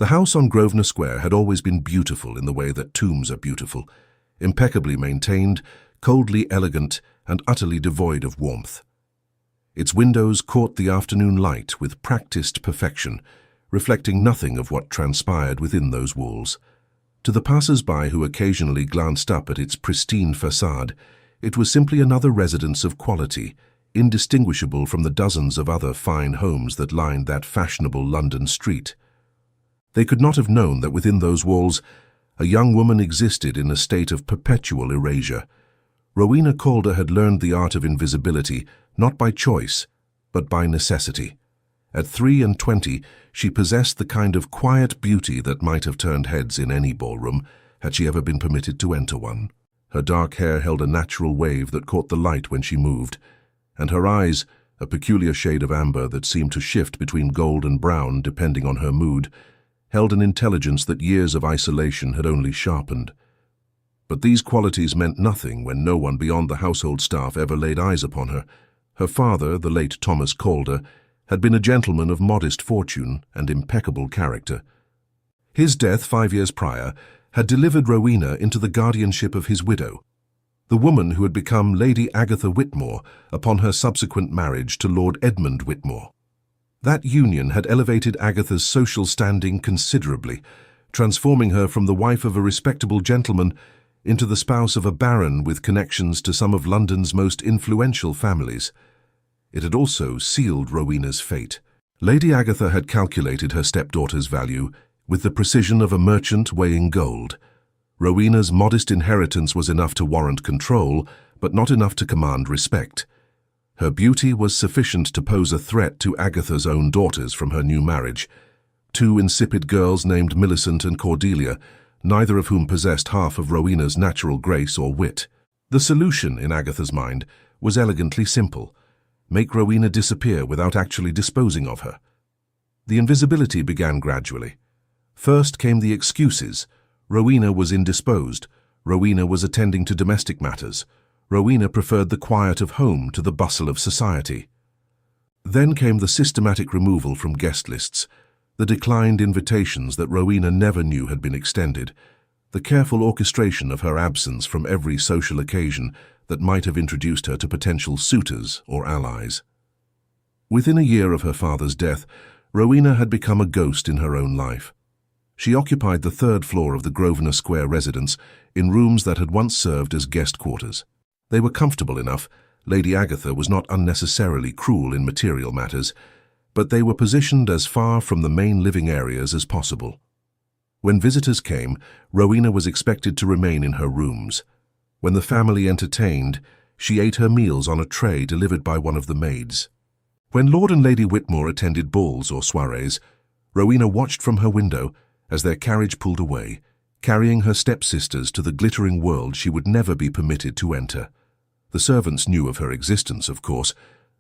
The house on Grosvenor Square had always been beautiful in the way that tombs are beautiful, impeccably maintained, coldly elegant, and utterly devoid of warmth. Its windows caught the afternoon light with practiced perfection, reflecting nothing of what transpired within those walls. To the passers-by who occasionally glanced up at its pristine facade, it was simply another residence of quality, indistinguishable from the dozens of other fine homes that lined that fashionable London street. They could not have known that within those walls a young woman existed in a state of perpetual erasure. Rowena Calder had learned the art of invisibility not by choice, but by necessity. At 23, she possessed the kind of quiet beauty that might have turned heads in any ballroom, had she ever been permitted to enter one. Her dark hair held a natural wave that caught the light when she moved, and her eyes, a peculiar shade of amber that seemed to shift between gold and brown depending on her mood, held an intelligence that years of isolation had only sharpened. But these qualities meant nothing when no one beyond the household staff ever laid eyes upon her. Her father, the late Thomas Calder, had been a gentleman of modest fortune and impeccable character. His death 5 years prior had delivered Rowena into the guardianship of his widow, the woman who had become Lady Agatha Whitmore upon her subsequent marriage to Lord Edmund Whitmore. That union had elevated Agatha's social standing considerably, transforming her from the wife of a respectable gentleman into the spouse of a baron with connections to some of London's most influential families. It had also sealed Rowena's fate. Lady Agatha had calculated her stepdaughter's value with the precision of a merchant weighing gold. Rowena's modest inheritance was enough to warrant control, but not enough to command respect. Her beauty was sufficient to pose a threat to Agatha's own daughters from her new marriage, two insipid girls named Millicent and Cordelia, neither of whom possessed half of Rowena's natural grace or wit. The solution, in Agatha's mind, was elegantly simple: make Rowena disappear without actually disposing of her. The invisibility began gradually. First came the excuses. Rowena was indisposed. Rowena was attending to domestic matters. Rowena preferred the quiet of home to the bustle of society. Then came the systematic removal from guest lists, the declined invitations that Rowena never knew had been extended, the careful orchestration of her absence from every social occasion that might have introduced her to potential suitors or allies. Within a year of her father's death, Rowena had become a ghost in her own life. She occupied the 3rd floor of the Grosvenor Square residence in rooms that had once served as guest quarters. They were comfortable enough. Lady Agatha was not unnecessarily cruel in material matters, but they were positioned as far from the main living areas as possible. When visitors came, Rowena was expected to remain in her rooms. When the family entertained, she ate her meals on a tray delivered by one of the maids. When Lord and Lady Whitmore attended balls or soirees, Rowena watched from her window as their carriage pulled away, carrying her stepsisters to the glittering world she would never be permitted to enter. The servants knew of her existence, of course,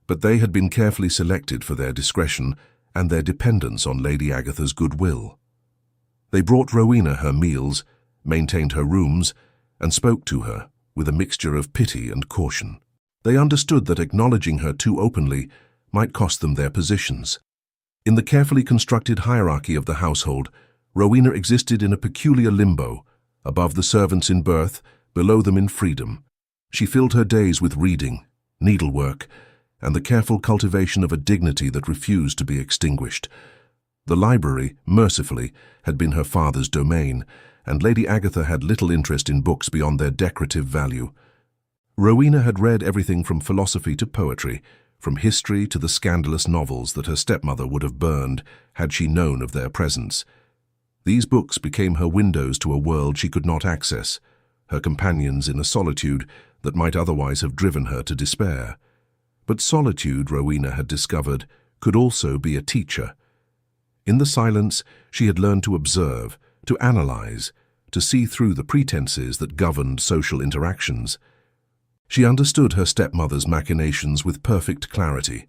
but they had been carefully selected for their discretion and their dependence on Lady Agatha's goodwill. They brought Rowena her meals, maintained her rooms, and spoke to her with a mixture of pity and caution. They understood that acknowledging her too openly might cost them their positions. In the carefully constructed hierarchy of the household, Rowena existed in a peculiar limbo, above the servants in birth, below them in freedom. She filled her days with reading, needlework, and the careful cultivation of a dignity that refused to be extinguished. The library, mercifully, had been her father's domain, and Lady Agatha had little interest in books beyond their decorative value. Rowena had read everything from philosophy to poetry, from history to the scandalous novels that her stepmother would have burned had she known of their presence. These books became her windows to a world she could not access, her companions in a solitude that might otherwise have driven her to despair. But solitude, Rowena had discovered, could also be a teacher. In the silence, she had learned to observe, to analyze, to see through the pretenses that governed social interactions. She understood her stepmother's machinations with perfect clarity,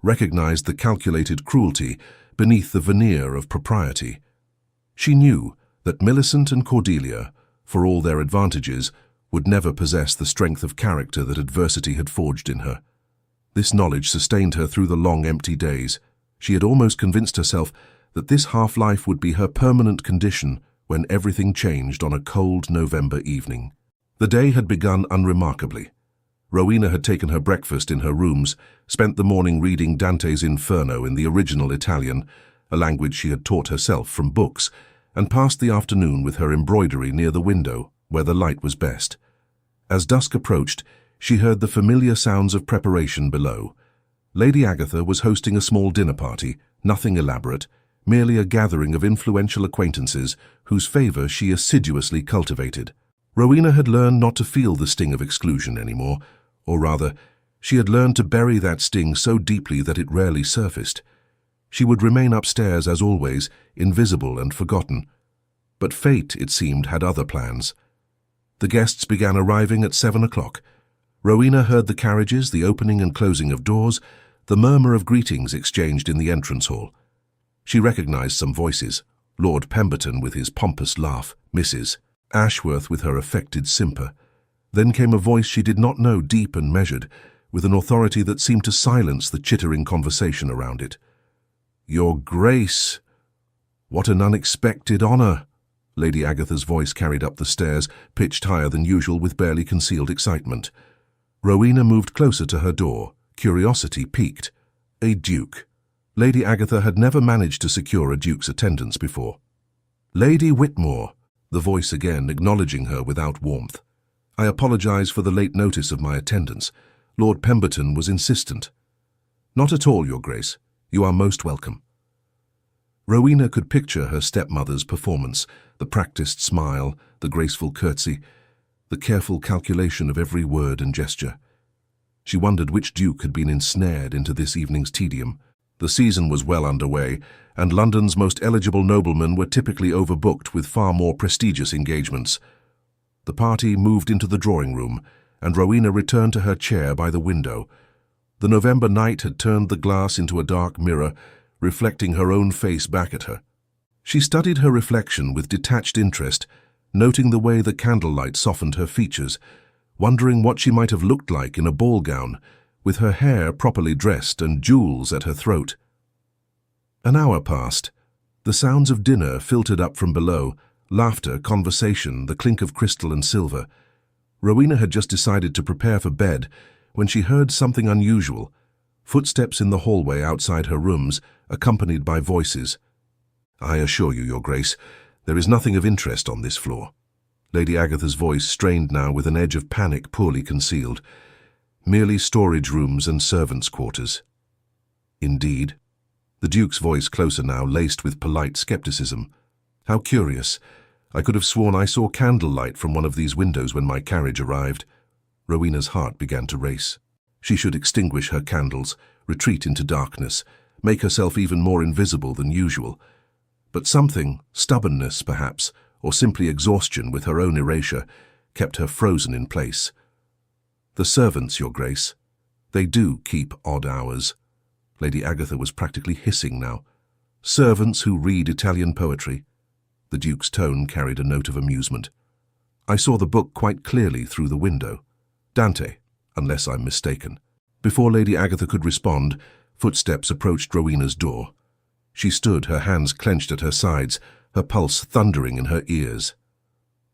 recognized the calculated cruelty beneath the veneer of propriety. She knew that Millicent and Cordelia, for all their advantages, would never possess the strength of character that adversity had forged in her. This knowledge sustained her through the long, empty days. She had almost convinced herself that this half-life would be her permanent condition when everything changed on a cold November evening. The day had begun unremarkably. Rowena had taken her breakfast in her rooms, spent the morning reading Dante's Inferno in the original Italian, a language she had taught herself from books, and passed the afternoon with her embroidery near the window, where the light was best. As dusk approached, she heard the familiar sounds of preparation below. Lady Agatha was hosting a small dinner party, nothing elaborate, merely a gathering of influential acquaintances whose favour she assiduously cultivated. Rowena had learned not to feel the sting of exclusion anymore, or rather, she had learned to bury that sting so deeply that it rarely surfaced. She would remain upstairs as always, invisible and forgotten. But fate, it seemed, had other plans. The guests began arriving at 7 o'clock. Rowena heard the carriages, the opening and closing of doors, the murmur of greetings exchanged in the entrance hall. She recognized some voices: Lord Pemberton with his pompous laugh, Mrs. Ashworth with her affected simper. Then came a voice she did not know, deep and measured, with an authority that seemed to silence the chittering conversation around it. "Your Grace! What an unexpected honour!" Lady Agatha's voice carried up the stairs, pitched higher than usual with barely concealed excitement. Rowena moved closer to her door, curiosity piqued. A duke. Lady Agatha had never managed to secure a duke's attendance before. "Lady Whitmore," the voice again, acknowledging her without warmth. "I apologize for the late notice of my attendance. Lord Pemberton was insistent." "Not at all, Your Grace. You are most welcome." Rowena could picture her stepmother's performance, the practiced smile, the graceful curtsy, the careful calculation of every word and gesture. She wondered which duke had been ensnared into this evening's tedium. The season was well underway, and London's most eligible noblemen were typically overbooked with far more prestigious engagements. The party moved into the drawing-room, and Rowena returned to her chair by the window. The November night had turned the glass into a dark mirror, reflecting her own face back at her. She studied her reflection with detached interest, noting the way the candlelight softened her features, wondering what she might have looked like in a ball gown, with her hair properly dressed and jewels at her throat. An hour passed. The sounds of dinner filtered up from below, laughter, conversation, the clink of crystal and silver. Rowena had just decided to prepare for bed when she heard something unusual: footsteps in the hallway outside her rooms, accompanied by voices. "I assure you, Your Grace, there is nothing of interest on this floor." Lady Agatha's voice strained now with an edge of panic poorly concealed. "Merely storage rooms and servants' quarters." "Indeed?" The Duke's voice, closer now, laced with polite skepticism. "How curious. I could have sworn I saw candlelight from one of these windows when my carriage arrived." Rowena's heart began to race. She should extinguish her candles, retreat into darkness, make herself even more invisible than usual. But something, stubbornness perhaps, or simply exhaustion with her own erasure, kept her frozen in place. "The servants, Your Grace. They do keep odd hours." Lady Agatha was practically hissing now. "Servants who read Italian poetry." The Duke's tone carried a note of amusement. "I saw the book quite clearly through the window. Dante, unless I'm mistaken." Before Lady Agatha could respond, footsteps approached Rowena's door. She stood, her hands clenched at her sides, her pulse thundering in her ears.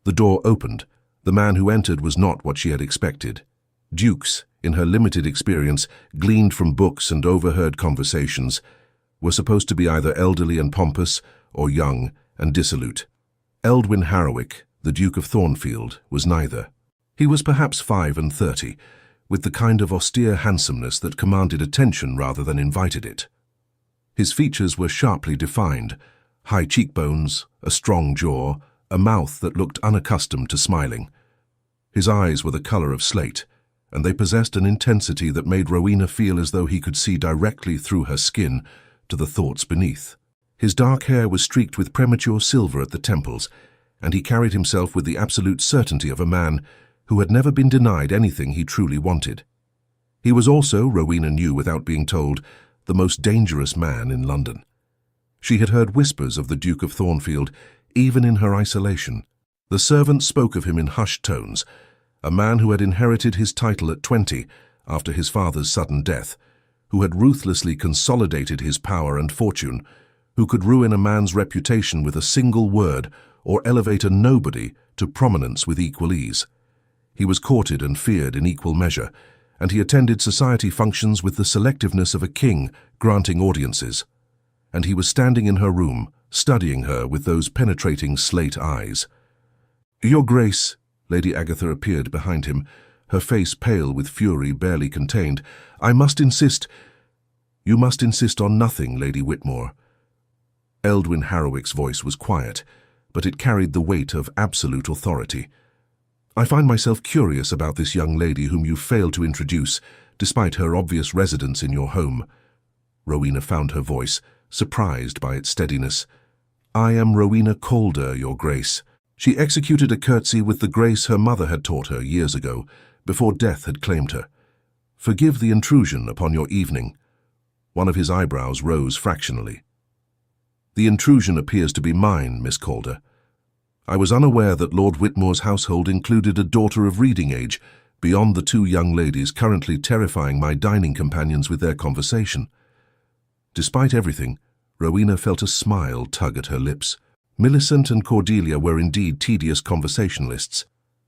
The door opened. The man who entered was not what she had expected. Dukes, in her limited experience, gleaned from books and overheard conversations, were supposed to be either elderly and pompous or young and dissolute. Eldwin Harrowick, the Duke of Thornfield, was neither. He was perhaps 35, with the kind of austere handsomeness that commanded attention rather than invited it. His features were sharply defined: high cheekbones, a strong jaw, a mouth that looked unaccustomed to smiling. His eyes were the colour of slate, and they possessed an intensity that made Rowena feel as though he could see directly through her skin to the thoughts beneath. His dark hair was streaked with premature silver at the temples, and he carried himself with the absolute certainty of a man who had never been denied anything he truly wanted. He was also, Rowena knew without being told, the most dangerous man in London. She had heard whispers of the Duke of Thornfield, even in her isolation. The servants spoke of him in hushed tones, a man who had inherited his title at 20 after his father's sudden death, who had ruthlessly consolidated his power and fortune, who could ruin a man's reputation with a single word or elevate a nobody to prominence with equal ease. He was courted and feared in equal measure, and he attended society functions with the selectiveness of a king granting audiences. And he was standing in her room, studying her with those penetrating slate eyes. "Your Grace," Lady Agatha appeared behind him, her face pale with fury barely contained. "I must insist—" "You must insist on nothing, Lady Whitmore." Eldwin Harrowic's voice was quiet, but it carried the weight of absolute authority. "I find myself curious about this young lady whom you failed to introduce, despite her obvious residence in your home." Rowena found her voice, surprised by its steadiness. "I am Rowena Calder, Your Grace." She executed a curtsy with the grace her mother had taught her years ago, before death had claimed her. "Forgive the intrusion upon your evening." One of his eyebrows rose fractionally. "The intrusion appears to be mine, Miss Calder. I was unaware that Lord Whitmore's household included a daughter of reading age, beyond the two young ladies currently terrifying my dining companions with their conversation." Despite everything, Rowena felt a smile tug at her lips. Millicent and Cordelia were indeed tedious conversationalists.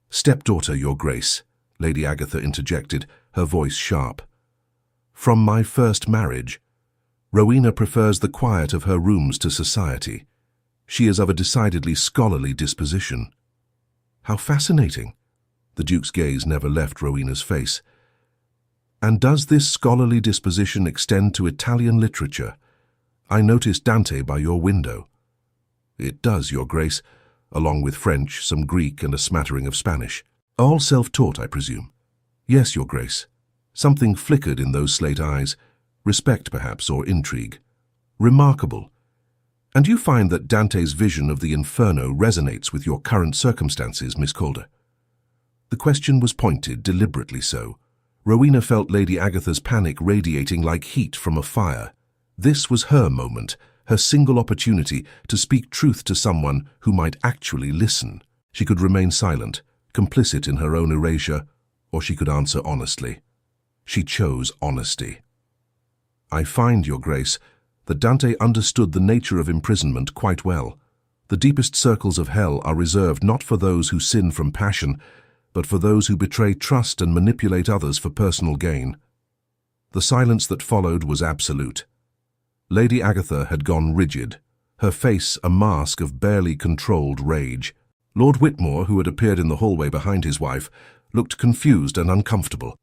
"Stepdaughter, Your Grace," Lady Agatha interjected, her voice sharp. "From my first marriage. Rowena prefers the quiet of her rooms to society. She is of a decidedly scholarly disposition." "How fascinating!" The Duke's gaze never left Rowena's face. "And does this scholarly disposition extend to Italian literature? I noticed Dante by your window." "It does, Your Grace, along with French, some Greek, and a smattering of Spanish." "All self-taught, I presume?" "Yes, Your Grace." Something flickered in those slate eyes, respect perhaps, or intrigue. "Remarkable. And you find that Dante's vision of the Inferno resonates with your current circumstances, Miss Calder?" The question was pointed, deliberately so. Rowena felt Lady Agatha's panic radiating like heat from a fire. This was her moment, her single opportunity to speak truth to someone who might actually listen. She could remain silent, complicit in her own erasure, or she could answer honestly. She chose honesty. "I find, Your Grace, that Dante understood the nature of imprisonment quite well. The deepest circles of hell are reserved not for those who sin from passion, but for those who betray trust and manipulate others for personal gain." The silence that followed was absolute. Lady Agatha had gone rigid, her face a mask of barely controlled rage. Lord Whitmore, who had appeared in the hallway behind his wife, looked confused and uncomfortable.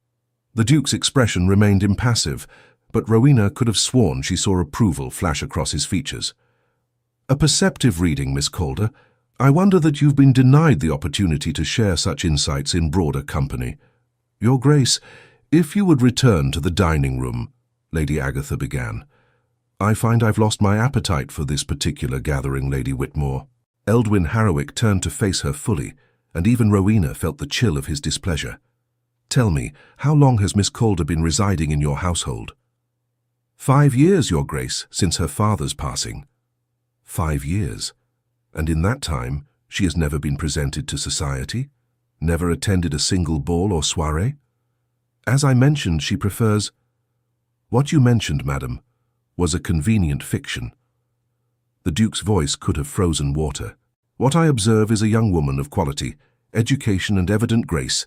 The Duke's expression remained impassive, but Rowena could have sworn she saw approval flash across his features. "A perceptive reading, Miss Calder. I wonder that you've been denied the opportunity to share such insights in broader company." "Your Grace, if you would return to the dining room," Lady Agatha began. "I find I've lost my appetite for this particular gathering, Lady Whitmore." Eldwin Harrowick turned to face her fully, and even Rowena felt the chill of his displeasure. "Tell me, how long has Miss Calder been residing in your household?" 5 years, Your Grace, since her father's passing." 5 years? And in that time, she has never been presented to society? Never attended a single ball or soirée? "As I mentioned, she prefers—" "What you mentioned, madam, was a convenient fiction." The Duke's voice could have frozen water. "What I observe is a young woman of quality, education and evident grace,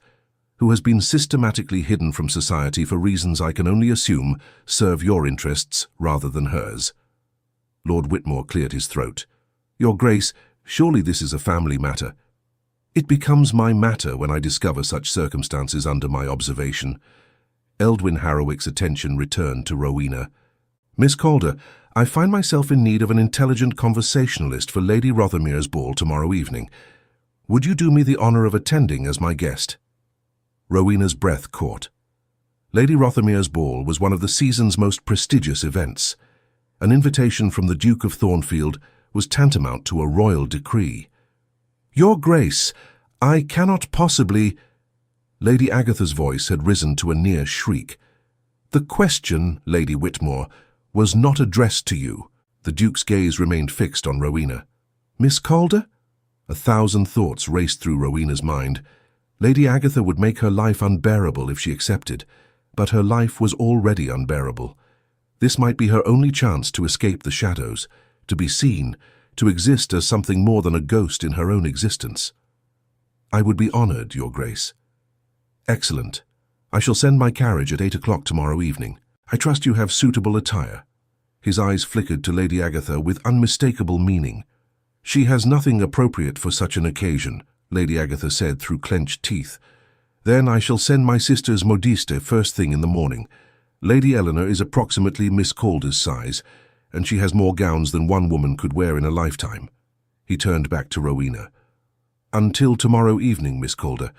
who has been systematically hidden from society for reasons I can only assume serve your interests rather than hers." Lord Whitmore cleared his throat. "Your Grace, surely this is a family matter." "It becomes my matter when I discover such circumstances under my observation." Eldwin Harrowick's attention returned to Rowena. "Miss Calder, I find myself in need of an intelligent conversationalist for Lady Rothermere's ball tomorrow evening. Would you do me the honor of attending as my guest?" Rowena's breath caught. Lady Rothermere's ball was one of the season's most prestigious events. An invitation from the Duke of Thornfield was tantamount to a royal decree. "Your Grace, I cannot possibly—" Lady Agatha's voice had risen to a near shriek. "The question, Lady Whitmore, was not addressed to you." The Duke's gaze remained fixed on Rowena. "Miss Calder?" 1,000 thoughts raced through Rowena's mind. Lady Agatha would make her life unbearable if she accepted, but her life was already unbearable. This might be her only chance to escape the shadows, to be seen, to exist as something more than a ghost in her own existence. I would be honored, Your Grace. Excellent. I shall send my carriage at 8 o'clock tomorrow evening. I trust you have suitable attire. His eyes flickered to Lady Agatha with unmistakable meaning. She has nothing appropriate for such an occasion, Lady Agatha said through clenched teeth. Then I shall send my sister's modiste first thing in the morning. Lady Eleanor is approximately Miss Calder's size, and she has more gowns than one woman could wear in a lifetime. He turned back to Rowena. Until tomorrow evening, Miss Calder.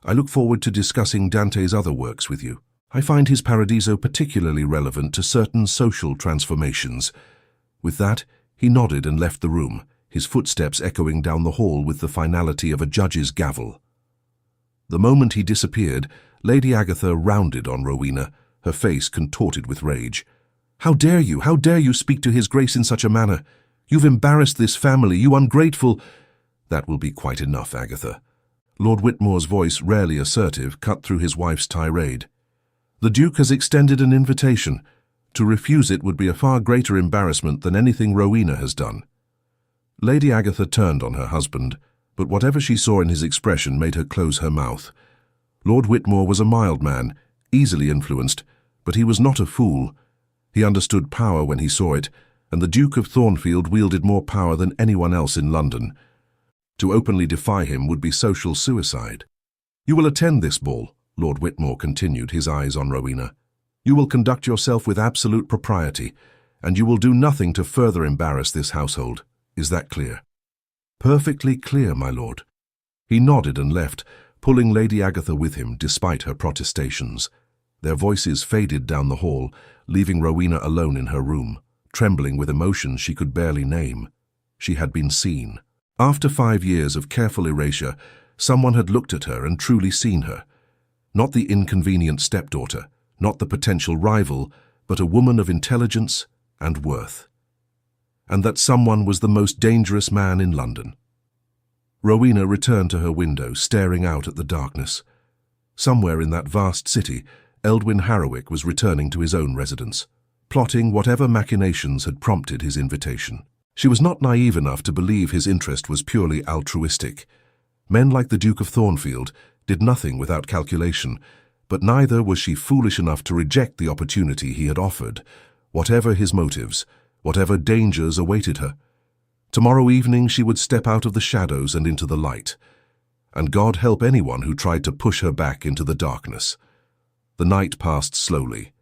I look forward to discussing Dante's other works with you. I find his Paradiso particularly relevant to certain social transformations. With that, he nodded and left the room, his footsteps echoing down the hall with the finality of a judge's gavel. The moment he disappeared, Lady Agatha rounded on Rowena, her face contorted with rage. How dare you? How dare you speak to His Grace in such a manner? You've embarrassed this family, you ungrateful— That will be quite enough, Agatha. Lord Whitmore's voice, rarely assertive, cut through his wife's tirade. The Duke has extended an invitation. To refuse it would be a far greater embarrassment than anything Rowena has done. Lady Agatha turned on her husband, but whatever she saw in his expression made her close her mouth. Lord Whitmore was a mild man, easily influenced, but he was not a fool. He understood power when he saw it, and the Duke of Thornfield wielded more power than anyone else in London. To openly defy him would be social suicide. You will attend this ball, Lord Whitmore continued, his eyes on Rowena. You will conduct yourself with absolute propriety, and you will do nothing to further embarrass this household. Is that clear? Perfectly clear, my lord. He nodded and left, pulling Lady Agatha with him despite her protestations. Their voices faded down the hall, leaving Rowena alone in her room, trembling with emotions she could barely name. She had been seen. After 5 years of careful erasure, someone had looked at her and truly seen her. Not the inconvenient stepdaughter, not the potential rival, but a woman of intelligence and worth. And that someone was the most dangerous man in London. Rowena returned to her window, staring out at the darkness. Somewhere in that vast city, Eldwin Harrowick was returning to his own residence, plotting whatever machinations had prompted his invitation. She was not naive enough to believe his interest was purely altruistic. Men like the Duke of Thornfield did nothing without calculation, but neither was she foolish enough to reject the opportunity he had offered, whatever his motives, whatever dangers awaited her. Tomorrow evening she would step out of the shadows and into the light, and God help anyone who tried to push her back into the darkness. The night passed slowly.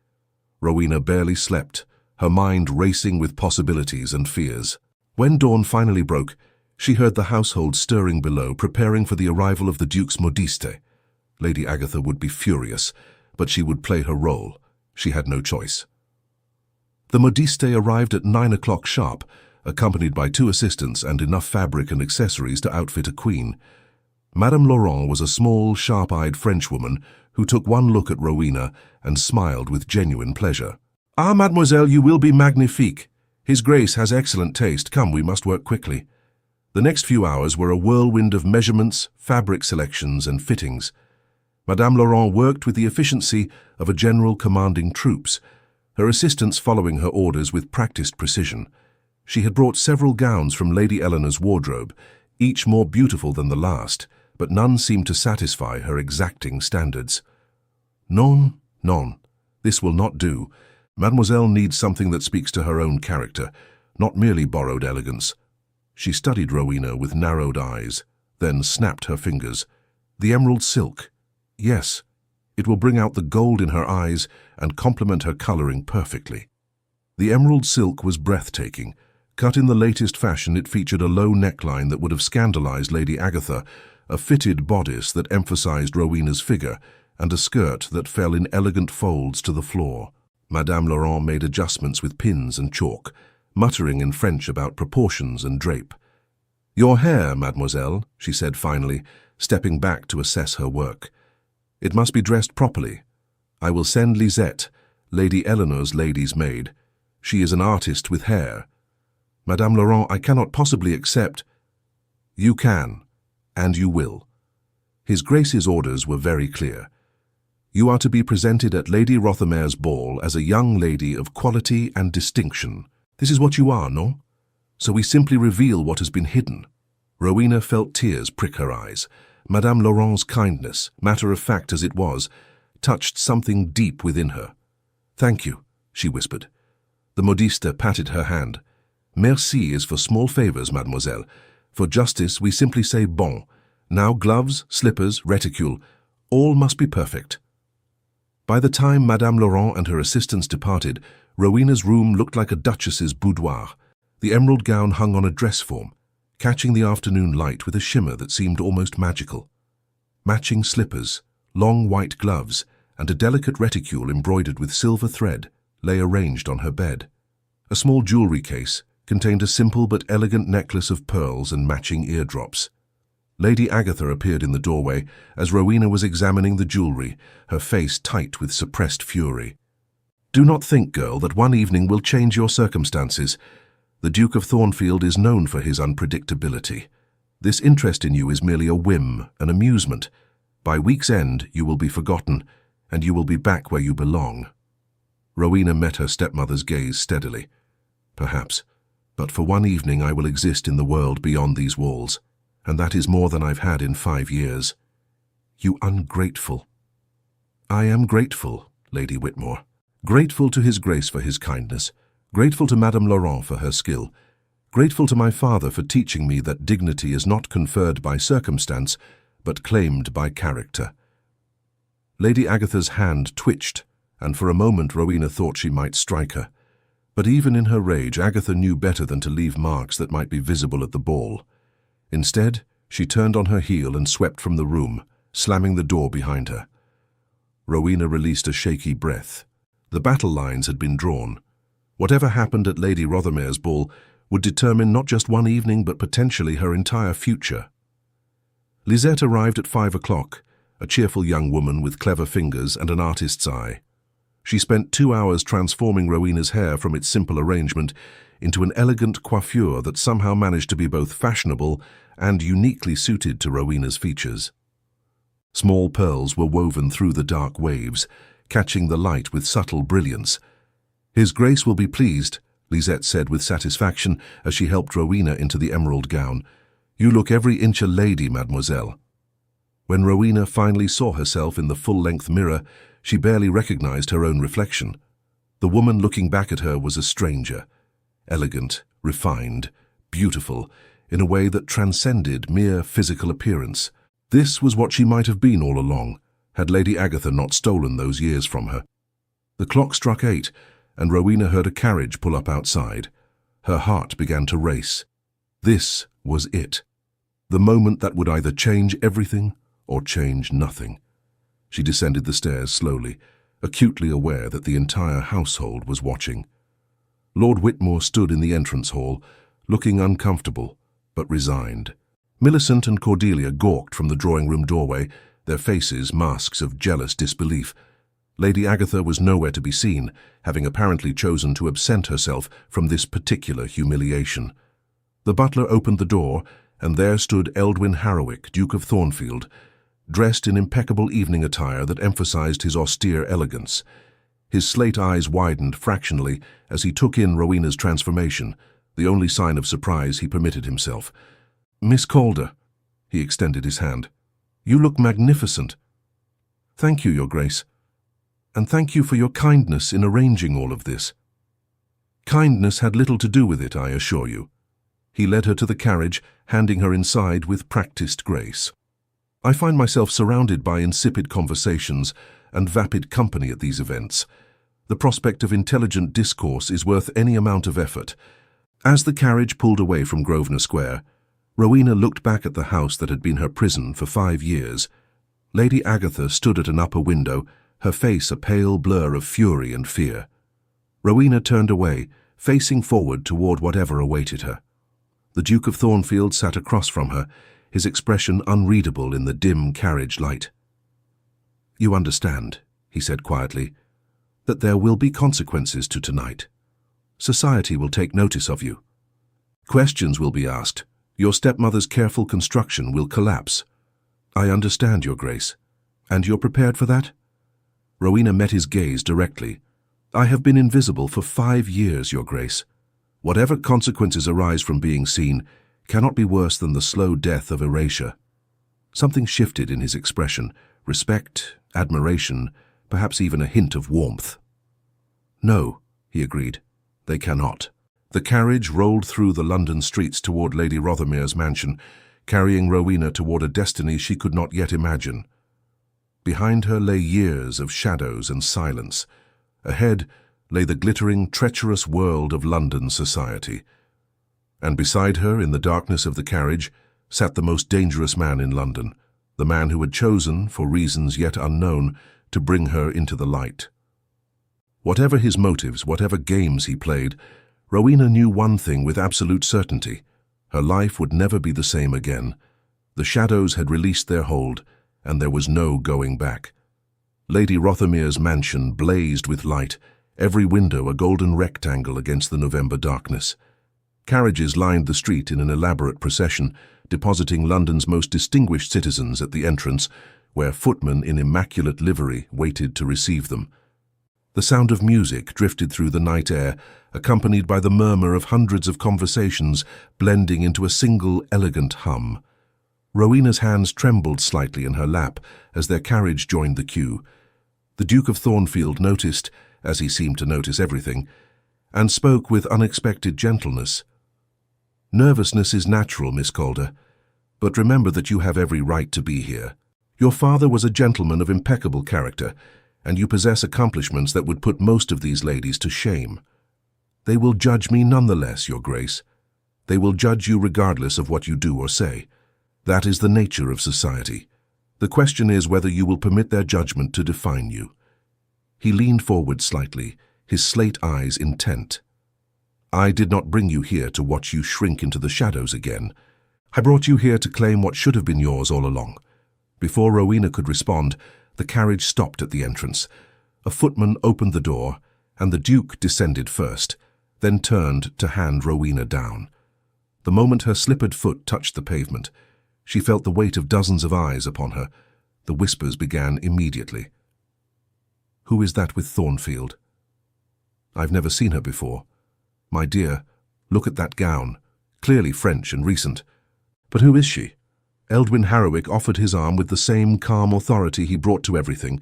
Rowena barely slept, her mind racing with possibilities and fears. When dawn finally broke, she heard the household stirring below, preparing for the arrival of the Duke's modiste. Lady Agatha would be furious, but she would play her role. She had no choice. The modiste arrived at 9 o'clock sharp, accompanied by 2 assistants and enough fabric and accessories to outfit a queen. Madame Laurent was a small, sharp-eyed Frenchwoman who took one look at Rowena and smiled with genuine pleasure. "Ah, mademoiselle, you will be magnifique. His Grace has excellent taste. Come, we must work quickly." The next few hours were a whirlwind of measurements, fabric selections, and fittings. Madame Laurent worked with the efficiency of a general commanding troops, her assistants following her orders with practiced precision. She had brought several gowns from Lady Eleanor's wardrobe, each more beautiful than the last, but none seemed to satisfy her exacting standards. Non, non, this will not do. Mademoiselle needs something that speaks to her own character, not merely borrowed elegance. She studied Rowena with narrowed eyes, then snapped her fingers. The emerald silk. Yes, it will bring out the gold in her eyes and complement her coloring perfectly. The emerald silk was breathtaking. Cut in the latest fashion, it featured a low neckline that would have scandalized Lady Agatha, a fitted bodice that emphasized Rowena's figure, and a skirt that fell in elegant folds to the floor. Madame Laurent made adjustments with pins and chalk, muttering in French about proportions and drape. "Your hair, mademoiselle," she said finally, stepping back to assess her work. "It must be dressed properly. I will send Lisette, Lady Eleanor's lady's maid. She is an artist with hair. Madame Laurent, I cannot possibly accept—" "You can, and you will." His Grace's orders were very clear. "You are to be presented at Lady Rothermere's ball as a young lady of quality and distinction. This is what you are, no?" So we simply reveal what has been hidden. Rowena felt tears prick her eyes. Madame Laurent's kindness, matter-of-fact as it was, touched something deep within her. "Thank you," she whispered. The modiste patted her hand. "Merci is for small favors, mademoiselle. For justice, we simply say bon. Now gloves, slippers, reticule, all must be perfect." By the time Madame Laurent and her assistants departed, Rowena's room looked like a duchess's boudoir. The emerald gown hung on a dress form, catching the afternoon light with a shimmer that seemed almost magical. Matching slippers, long white gloves, and a delicate reticule embroidered with silver thread lay arranged on her bed. A small jewelry case contained a simple but elegant necklace of pearls and matching eardrops. Lady Agatha appeared in the doorway as Rowena was examining the jewelry, her face tight with suppressed fury. "Do not think, girl, that one evening will change your circumstances. The Duke of Thornfield is known for his unpredictability. This interest in you is merely a whim, an amusement. By week's end, you will be forgotten, and you will be back where you belong." Rowena met her stepmother's gaze steadily. "Perhaps, but for one evening I will exist in the world beyond these walls, and that is more than I've had in 5 years." "You ungrateful." "I am grateful, Lady Whitmore. Grateful to His Grace for his kindness, grateful to Madame Laurent for her skill, grateful to my father for teaching me that dignity is not conferred by circumstance, but claimed by character." Lady Agatha's hand twitched, and for a moment Rowena thought she might strike her. But even in her rage, Agatha knew better than to leave marks that might be visible at the ball. Instead, she turned on her heel and swept from the room, slamming the door behind her. Rowena released a shaky breath. The battle lines had been drawn. Whatever happened at Lady Rothermere's ball would determine not just one evening but potentially her entire future. Lisette arrived at 5 o'clock, a cheerful young woman with clever fingers and an artist's eye. She spent 2 hours transforming Rowena's hair from its simple arrangement into an elegant coiffure that somehow managed to be both fashionable and uniquely suited to Rowena's features. Small pearls were woven through the dark waves, catching the light with subtle brilliance. "His Grace will be pleased," Lisette said with satisfaction as she helped Rowena into the emerald gown. "You look every inch a lady, mademoiselle." When Rowena finally saw herself in the full-length mirror, she barely recognized her own reflection. The woman looking back at her was a stranger, elegant, refined, beautiful, in a way that transcended mere physical appearance. This was what she might have been all along, had Lady Agatha not stolen those years from her. The clock struck 8, and Rowena heard a carriage pull up outside. Her heart began to race. This was it. The moment that would either change everything or change nothing. She descended the stairs slowly, acutely aware that the entire household was watching. Lord Whitmore stood in the entrance hall, looking uncomfortable, but resigned. Millicent and Cordelia gawked from the drawing-room doorway, their faces masks of jealous disbelief. Lady Agatha was nowhere to be seen, having apparently chosen to absent herself from this particular humiliation. The butler opened the door, and there stood Eldwin Harrowick, Duke of Thornfield, dressed in impeccable evening attire that emphasized his austere elegance. His slate eyes widened fractionally as he took in Rowena's transformation, the only sign of surprise he permitted himself. "Miss Calder," he extended his hand. "You look magnificent." "Thank you, Your Grace. And thank you for your kindness in arranging all of this." Kindness had little to do with it, I assure you. He led her to the carriage, handing her inside with practiced grace. "I find myself surrounded by insipid conversations and vapid company at these events. The prospect of intelligent discourse is worth any amount of effort." As the carriage pulled away from Grosvenor Square, Rowena looked back at the house that had been her prison for 5 years. Lady Agatha stood at an upper window, her face a pale blur of fury and fear. Rowena turned away, facing forward toward whatever awaited her. The Duke of Thornfield sat across from her, his expression unreadable in the dim carriage light. "You understand," he said quietly, "that there will be consequences to tonight. Society will take notice of you. Questions will be asked. Your stepmother's careful construction will collapse." "I understand, Your Grace. And you're prepared for that?" Rowena met his gaze directly. "I have been invisible for 5 years, Your Grace. Whatever consequences arise from being seen cannot be worse than the slow death of erasure. Something shifted in his expression, respect, admiration, perhaps even a hint of warmth. "No," he agreed, "they cannot." The carriage rolled through the London streets toward Lady Rothermere's mansion, carrying Rowena toward a destiny she could not yet imagine. Behind her lay years of shadows and silence. Ahead lay the glittering, treacherous world of London society. And beside her, in the darkness of the carriage, sat the most dangerous man in London, the man who had chosen, for reasons yet unknown, to bring her into the light. Whatever his motives, whatever games he played, Rowena knew one thing with absolute certainty. Her life would never be the same again. The shadows had released their hold, and there was no going back. Lady Rothermere's mansion blazed with light, every window a golden rectangle against the November darkness. Carriages lined the street in an elaborate procession, depositing London's most distinguished citizens at the entrance, where footmen in immaculate livery waited to receive them. The sound of music drifted through the night air, accompanied by the murmur of hundreds of conversations blending into a single elegant hum. Rowena's hands trembled slightly in her lap as their carriage joined the queue. The Duke of Thornfield noticed, as he seemed to notice everything, and spoke with unexpected gentleness. "Nervousness is natural, Miss Calder, but remember that you have every right to be here. Your father was a gentleman of impeccable character, and you possess accomplishments that would put most of these ladies to shame. They will judge me nonetheless, Your Grace. They will judge you regardless of what you do or say. That is the nature of society. The question is whether you will permit their judgment to define you." He leaned forward slightly, his slate eyes intent. "I did not bring you here to watch you shrink into the shadows again. I brought you here to claim what should have been yours all along." Before Rowena could respond, the carriage stopped at the entrance. A footman opened the door, and the Duke descended first, then turned to hand Rowena down. The moment her slippered foot touched the pavement, she felt the weight of dozens of eyes upon her. The whispers began immediately. "Who is that with Thornfield?" "I've never seen her before." "My dear, look at that gown, clearly French and recent." "But who is she?" Eldwin Harrowick offered his arm with the same calm authority he brought to everything,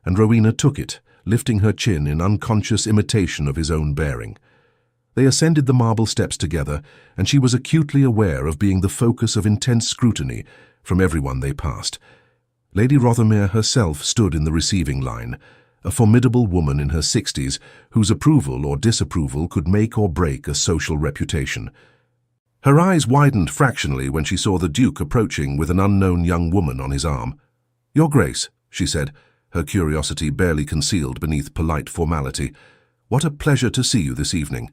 and Rowena took it, lifting her chin in unconscious imitation of his own bearing. They ascended the marble steps together, and she was acutely aware of being the focus of intense scrutiny from everyone they passed. Lady Rothermere herself stood in the receiving line, a formidable woman in her 60s whose approval or disapproval could make or break a social reputation. Her eyes widened fractionally when she saw the Duke approaching with an unknown young woman on his arm. "Your Grace," she said, her curiosity barely concealed beneath polite formality, "what a pleasure to see you this evening.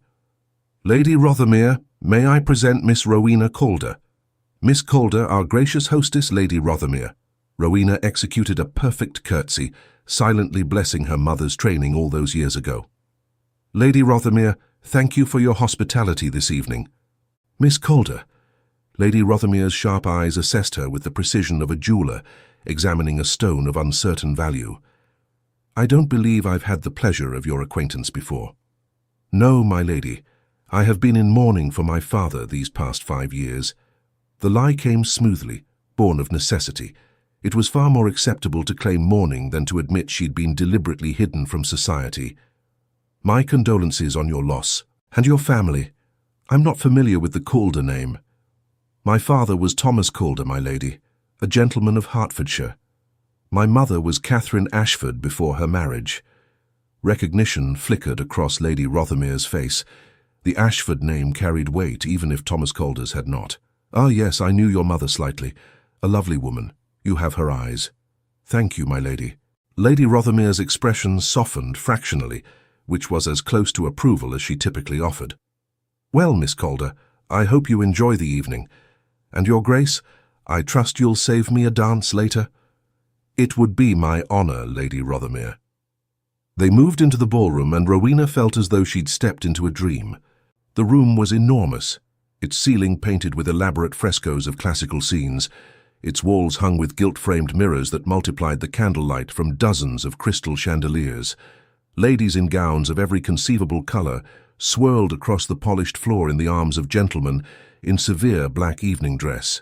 Lady Rothermere, may I present Miss Rowena Calder? Miss Calder, our gracious hostess, Lady Rothermere." Rowena executed a perfect curtsy, silently blessing her mother's training all those years ago. "Lady Rothermere, thank you for your hospitality this evening." "Miss Calder." Lady Rothermere's sharp eyes assessed her with the precision of a jeweller examining a stone of uncertain value. "I don't believe I've had the pleasure of your acquaintance before." "No, my lady. I have been in mourning for my father these past 5 years." The lie came smoothly, born of necessity. It was far more acceptable to claim mourning than to admit she'd been deliberately hidden from society. "My condolences on your loss. And your family. I'm not familiar with the Calder name." "My father was Thomas Calder, my lady, a gentleman of Hertfordshire. My mother was Catherine Ashford before her marriage." Recognition flickered across Lady Rothermere's face. The Ashford name carried weight, even if Thomas Calder's had not. "Ah, yes, I knew your mother slightly. A lovely woman. You have her eyes." "Thank you, my lady." Lady Rothermere's expression softened fractionally, which was as close to approval as she typically offered. "Well, Miss Calder, I hope you enjoy the evening. And Your Grace, I trust you'll save me a dance later?" "It would be my honor, Lady Rothermere." They moved into the ballroom, and Rowena felt as though she'd stepped into a dream. The room was enormous, its ceiling painted with elaborate frescoes of classical scenes, its walls hung with gilt-framed mirrors that multiplied the candlelight from dozens of crystal chandeliers. Ladies in gowns of every conceivable color swirled across the polished floor in the arms of gentlemen in severe black evening dress.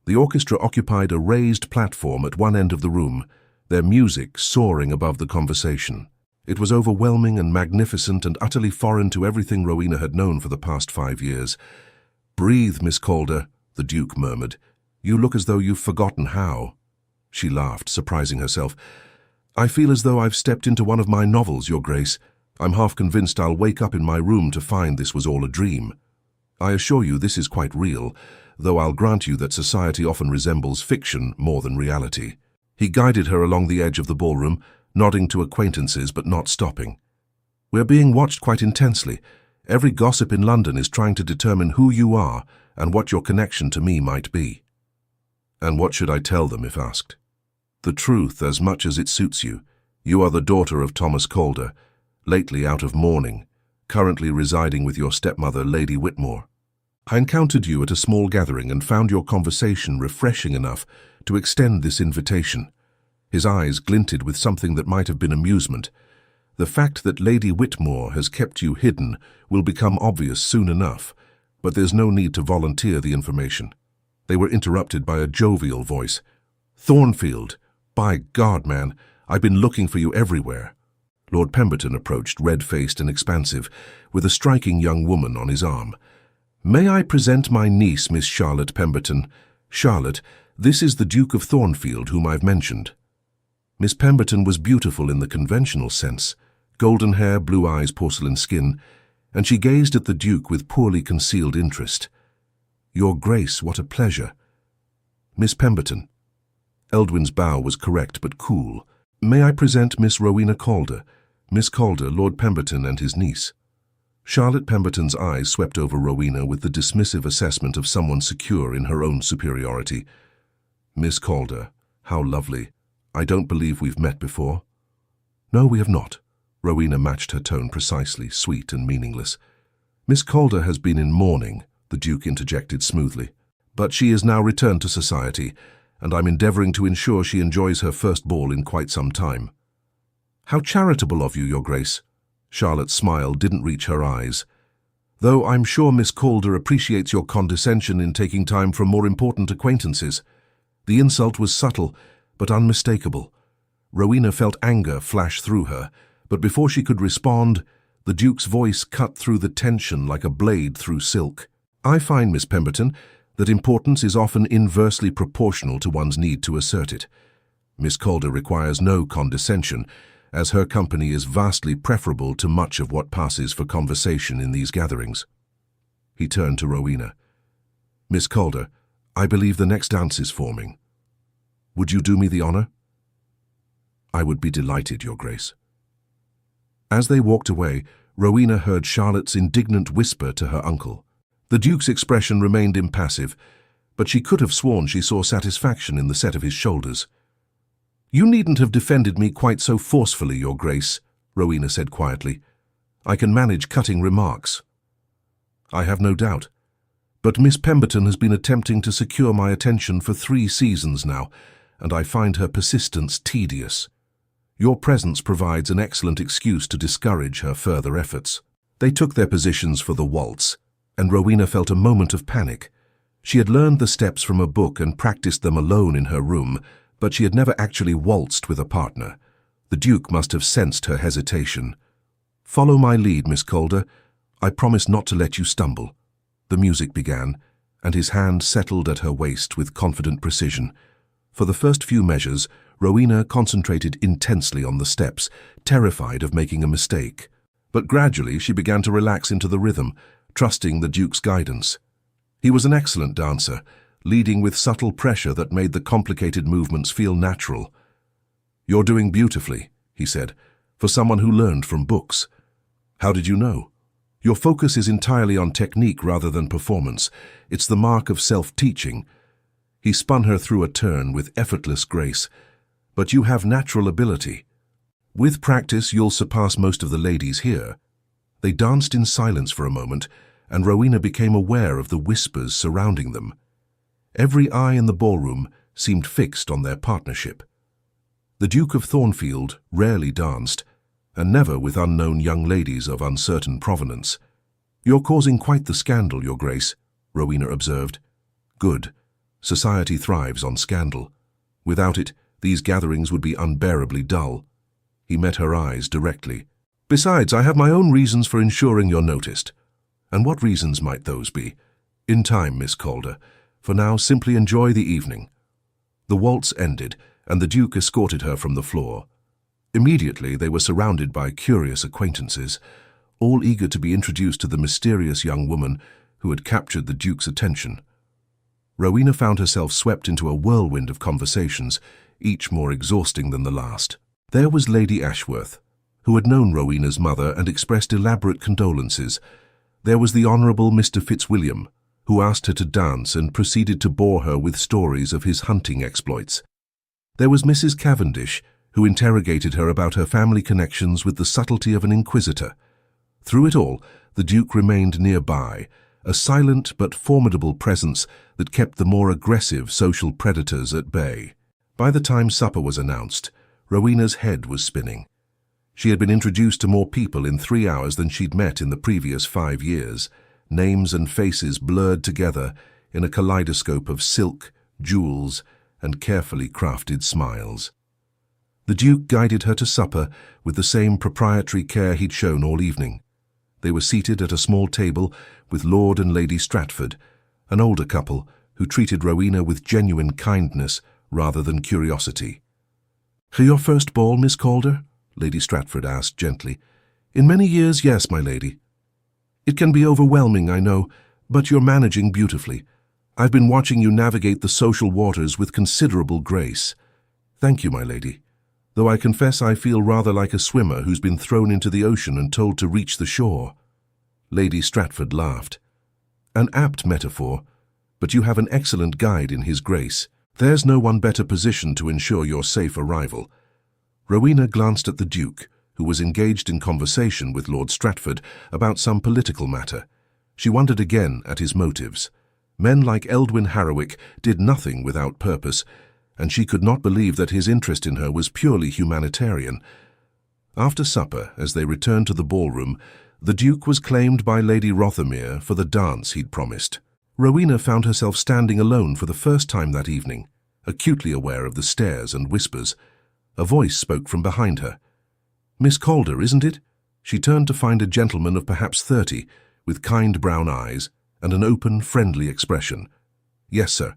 The orchestra occupied a raised platform at one end of the room, their music soaring above the conversation. It was overwhelming and magnificent and utterly foreign to everything Rowena had known for the past 5 years. "Breathe, Miss Calder," the Duke murmured. "You look as though you've forgotten how." She laughed, surprising herself. "I feel as though I've stepped into one of my novels, Your Grace. I'm half convinced I'll wake up in my room to find this was all a dream. I assure you this is quite real, though I'll grant you that society often resembles fiction more than reality." He guided her along the edge of the ballroom, nodding to acquaintances but not stopping. "We're being watched quite intensely. Every gossip in London is trying to determine who you are and what your connection to me might be." "And what should I tell them if asked?" "The truth, as much as it suits you. You are the daughter of Thomas Calder, lately out of mourning, currently residing with your stepmother, Lady Whitmore. I encountered you at a small gathering and found your conversation refreshing enough to extend this invitation." His eyes glinted with something that might have been amusement. "The fact that Lady Whitmore has kept you hidden will become obvious soon enough, but there's no need to volunteer the information." They were interrupted by a jovial voice. "Thornfield! By God, man, I've been looking for you everywhere." Lord Pemberton approached, red-faced and expansive, with a striking young woman on his arm. "May I present my niece, Miss Charlotte Pemberton? Charlotte, this is the Duke of Thornfield, whom I've mentioned." Miss Pemberton was beautiful in the conventional sense, golden hair, blue eyes, porcelain skin, and she gazed at the Duke with poorly concealed interest. "Your Grace, what a pleasure." "Miss Pemberton." Eldwin's bow was correct but cool. "May I present Miss Rowena Calder? Miss Calder, Lord Pemberton and his niece." Charlotte Pemberton's eyes swept over Rowena with the dismissive assessment of someone secure in her own superiority. "Miss Calder, how lovely. I don't believe we've met before." "No, we have not." Rowena matched her tone precisely, sweet and meaningless. "Miss Calder has been in mourning," the Duke interjected smoothly. "But she is now returned to society, and I'm endeavouring to ensure she enjoys her first ball in quite some time." "How charitable of you, Your Grace." Charlotte's smile didn't reach her eyes. "Though I'm sure Miss Calder appreciates your condescension in taking time from more important acquaintances." The insult was subtle, but unmistakable. Rowena felt anger flash through her, but before she could respond, the Duke's voice cut through the tension like a blade through silk. "I find, Miss Pemberton, that importance is often inversely proportional to one's need to assert it. Miss Calder requires no condescension, as her company is vastly preferable to much of what passes for conversation in these gatherings." He turned to Rowena. "Miss Calder, I believe the next dance is forming. Would you do me the honour?" "I would be delighted, Your Grace." As they walked away, Rowena heard Charlotte's indignant whisper to her uncle. The Duke's expression remained impassive, but she could have sworn she saw satisfaction in the set of his shoulders. "You needn't have defended me quite so forcefully, Your Grace," Rowena said quietly. "I can manage cutting remarks." "I have no doubt. But Miss Pemberton has been attempting to secure my attention for 3 seasons now, and I find her persistence tedious. Your presence provides an excellent excuse to discourage her further efforts." They took their positions for the waltz, and Rowena felt a moment of panic. She had learned the steps from a book and practiced them alone in her room, but she had never actually waltzed with a partner. The Duke must have sensed her hesitation. "Follow my lead, Miss Calder. I promise not to let you stumble." The music began, and his hand settled at her waist with confident precision. For the first few measures, Rowena concentrated intensely on the steps, terrified of making a mistake. But gradually she began to relax into the rhythm, trusting the Duke's guidance. He was an excellent dancer, leading with subtle pressure that made the complicated movements feel natural. "You're doing beautifully," he said, "for someone who learned from books." "How did you know?" "Your focus is entirely on technique rather than performance. It's the mark of self-teaching." He spun her through a turn with effortless grace. "But you have natural ability. With practice, you'll surpass most of the ladies here." They danced in silence for a moment, and Rowena became aware of the whispers surrounding them. Every eye in the ballroom seemed fixed on their partnership. The Duke of Thornfield rarely danced, and never with unknown young ladies of uncertain provenance. "You're causing quite the scandal, Your Grace," Rowena observed. "Good. Society thrives on scandal. Without it, these gatherings would be unbearably dull." He met her eyes directly. "Besides, I have my own reasons for ensuring you're noticed." "And what reasons might those be?" "In time, Miss Calder. For now, simply enjoy the evening." The waltz ended, and the Duke escorted her from the floor. Immediately, they were surrounded by curious acquaintances, all eager to be introduced to the mysterious young woman who had captured the Duke's attention. Rowena found herself swept into a whirlwind of conversations, each more exhausting than the last. There was Lady Ashworth, who had known Rowena's mother and expressed elaborate condolences. There was the Honourable Mr. Fitzwilliam, who asked her to dance and proceeded to bore her with stories of his hunting exploits. There was Mrs. Cavendish, who interrogated her about her family connections with the subtlety of an inquisitor. Through it all, the Duke remained nearby, a silent but formidable presence that kept the more aggressive social predators at bay. By the time supper was announced, Rowena's head was spinning. She had been introduced to more people in 3 hours than she'd met in the previous 5 years, names and faces blurred together in a kaleidoscope of silk, jewels, and carefully crafted smiles. The Duke guided her to supper with the same proprietary care he'd shown all evening. They were seated at a small table with Lord and Lady Stratford, an older couple who treated Rowena with genuine kindness rather than curiosity. "For your first ball, Miss Calder?" Lady Stratford asked gently. "In many years, yes, my lady." "It can be overwhelming, I know, but you're managing beautifully. I've been watching you navigate the social waters with considerable grace." "Thank you, my lady. Though I confess I feel rather like a swimmer who's been thrown into the ocean and told to reach the shore." Lady Stratford laughed. "An apt metaphor, but you have an excellent guide in His Grace. There's no one better positioned to ensure your safe arrival." Rowena glanced at the Duke, who was engaged in conversation with Lord Stratford about some political matter. She wondered again at his motives. Men like Eldwin Harrowick did nothing without purpose, and she could not believe that his interest in her was purely humanitarian. After supper, as they returned to the ballroom, the Duke was claimed by Lady Rothermere for the dance he'd promised. Rowena found herself standing alone for the first time that evening, acutely aware of the stares and whispers. A voice spoke from behind her. "Miss Calder, isn't it?" She turned to find a gentleman of perhaps 30, with kind brown eyes and an open, friendly expression. "Yes, sir."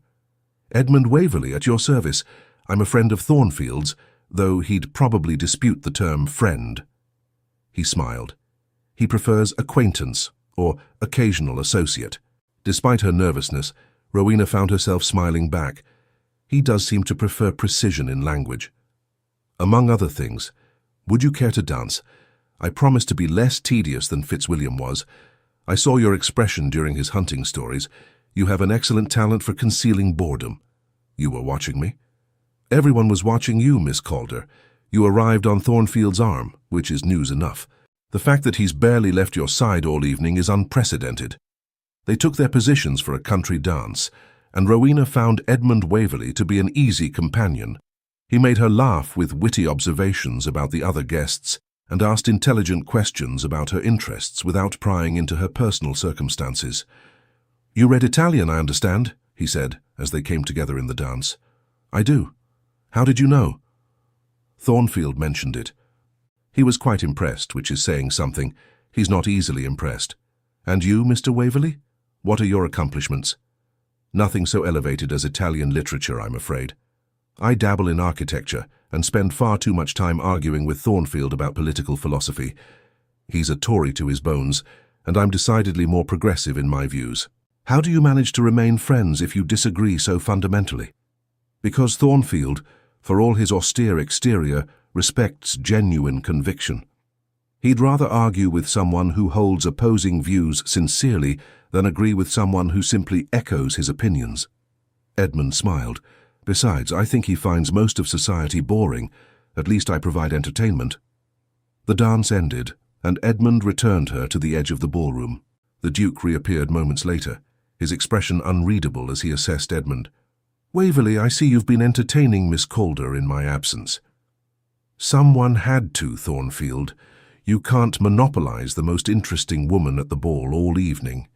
"Edmund Waverley, at your service. I'm a friend of Thornfield's, though he'd probably dispute the term friend." He smiled. "He prefers acquaintance or occasional associate." Despite her nervousness, Rowena found herself smiling back. He does seem to prefer precision in language. "Among other things, would you care to dance? I promise to be less tedious than Fitzwilliam was. I saw your expression during his hunting stories. You have an excellent talent for concealing boredom." "You were watching me?" "Everyone was watching you, Miss Calder. You arrived on Thornfield's arm, which is news enough. The fact that he's barely left your side all evening is unprecedented." They took their positions for a country dance, and Rowena found Edmund Waverley to be an easy companion. He made her laugh with witty observations about the other guests and asked intelligent questions about her interests without prying into her personal circumstances. "You read Italian, I understand," he said, as they came together in the dance. "I do. How did you know?" "Thornfield mentioned it." He was quite impressed, which is saying something. He's not easily impressed. "And you, Mr. Waverley? What are your accomplishments?" "Nothing so elevated as Italian literature, I'm afraid. I dabble in architecture and spend far too much time arguing with Thornfield about political philosophy. He's a Tory to his bones, and I'm decidedly more progressive in my views." "How do you manage to remain friends if you disagree so fundamentally?" "Because Thornfield, for all his austere exterior, respects genuine conviction. He'd rather argue with someone who holds opposing views sincerely than agree with someone who simply echoes his opinions." Edmund smiled. "Besides, I think he finds most of society boring. At least I provide entertainment." The dance ended, and Edmund returned her to the edge of the ballroom. The Duke reappeared moments later, his expression unreadable as he assessed Edmund. "Waverley, I see you've been entertaining Miss Calder in my absence." "Someone had to, Thornfield. You can't monopolize the most interesting woman at the ball all evening.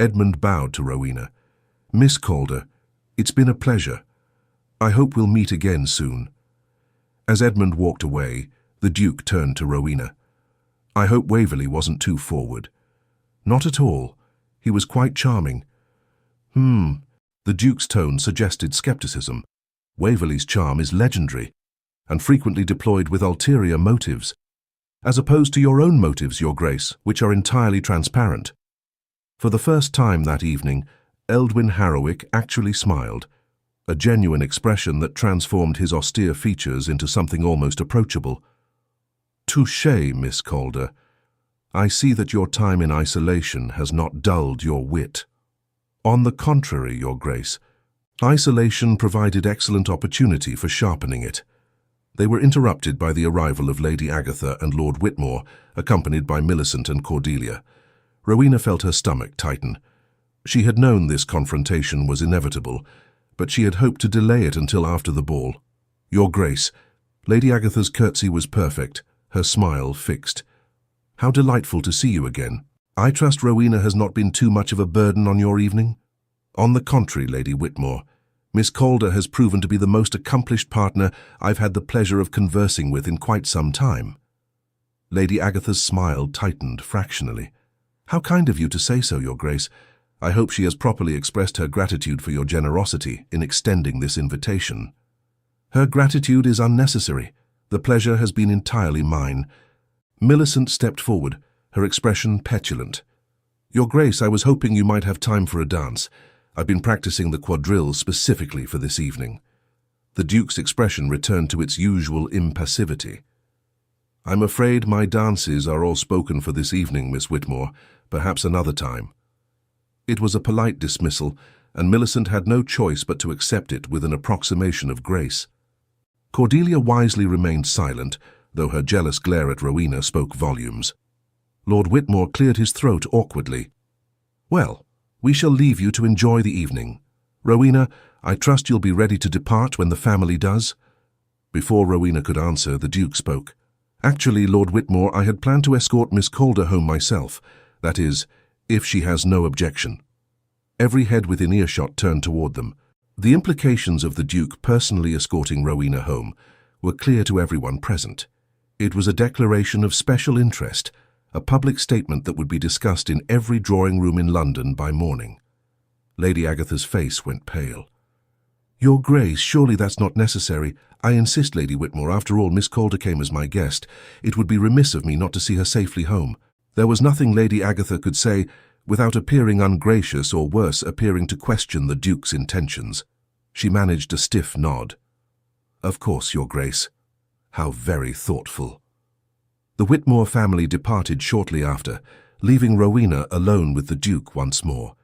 Edmund bowed to Rowena. Miss Calder, it's been a pleasure. I hope we'll meet again soon. As Edmund walked away, the Duke turned to Rowena. I hope Waverley wasn't too forward. Not at all. He was quite charming. The Duke's tone suggested skepticism. Waverley's charm is legendary, and frequently deployed with ulterior motives, as opposed to your own motives, Your Grace, which are entirely transparent. For the first time that evening, Eldwin Harrowick actually smiled, a genuine expression that transformed his austere features into something almost approachable. Touché, Miss Calder. I see that your time in isolation has not dulled your wit. On the contrary, Your Grace, isolation provided excellent opportunity for sharpening it. They were interrupted by the arrival of Lady Agatha and Lord Whitmore, accompanied by Millicent and Cordelia. Rowena felt her stomach tighten. She had known this confrontation was inevitable, but she had hoped to delay it until after the ball. Your Grace, Lady Agatha's curtsy was perfect, her smile fixed. How delightful to see you again. I trust Rowena has not been too much of a burden on your evening? On the contrary, Lady Whitmore. Miss Calder has proven to be the most accomplished partner I've had the pleasure of conversing with in quite some time. Lady Agatha's smile tightened fractionally. How kind of you to say so, Your Grace. I hope she has properly expressed her gratitude for your generosity in extending this invitation. Her gratitude is unnecessary. The pleasure has been entirely mine. Millicent stepped forward, her expression petulant. Your Grace, I was hoping you might have time for a dance. I've been practicing the quadrille specifically for this evening. The Duke's expression returned to its usual impassivity. I'm afraid my dances are all spoken for this evening, Miss Whitmore, perhaps another time. It was a polite dismissal, and Millicent had no choice but to accept it with an approximation of grace. Cordelia wisely remained silent, though her jealous glare at Rowena spoke volumes. Lord Whitmore cleared his throat awkwardly. Well, we shall leave you to enjoy the evening. Rowena, I trust you'll be ready to depart when the family does. Before Rowena could answer, the Duke spoke. Actually, Lord Whitmore, I had planned to escort Miss Calder home myself. That is, if she has no objection. Every head within earshot turned toward them. The implications of the Duke personally escorting Rowena home were clear to everyone present. It was a declaration of special interest, a public statement that would be discussed in every drawing-room in London by morning. Lady Agatha's face went pale. Your Grace, surely that's not necessary. I insist, Lady Whitmore. After all, Miss Calder came as my guest. It would be remiss of me not to see her safely home. There was nothing Lady Agatha could say without appearing ungracious or worse, appearing to question the Duke's intentions. She managed a stiff nod. Of course, Your Grace. How very thoughtful. The Whitmore family departed shortly after, leaving Rowena alone with the Duke once more.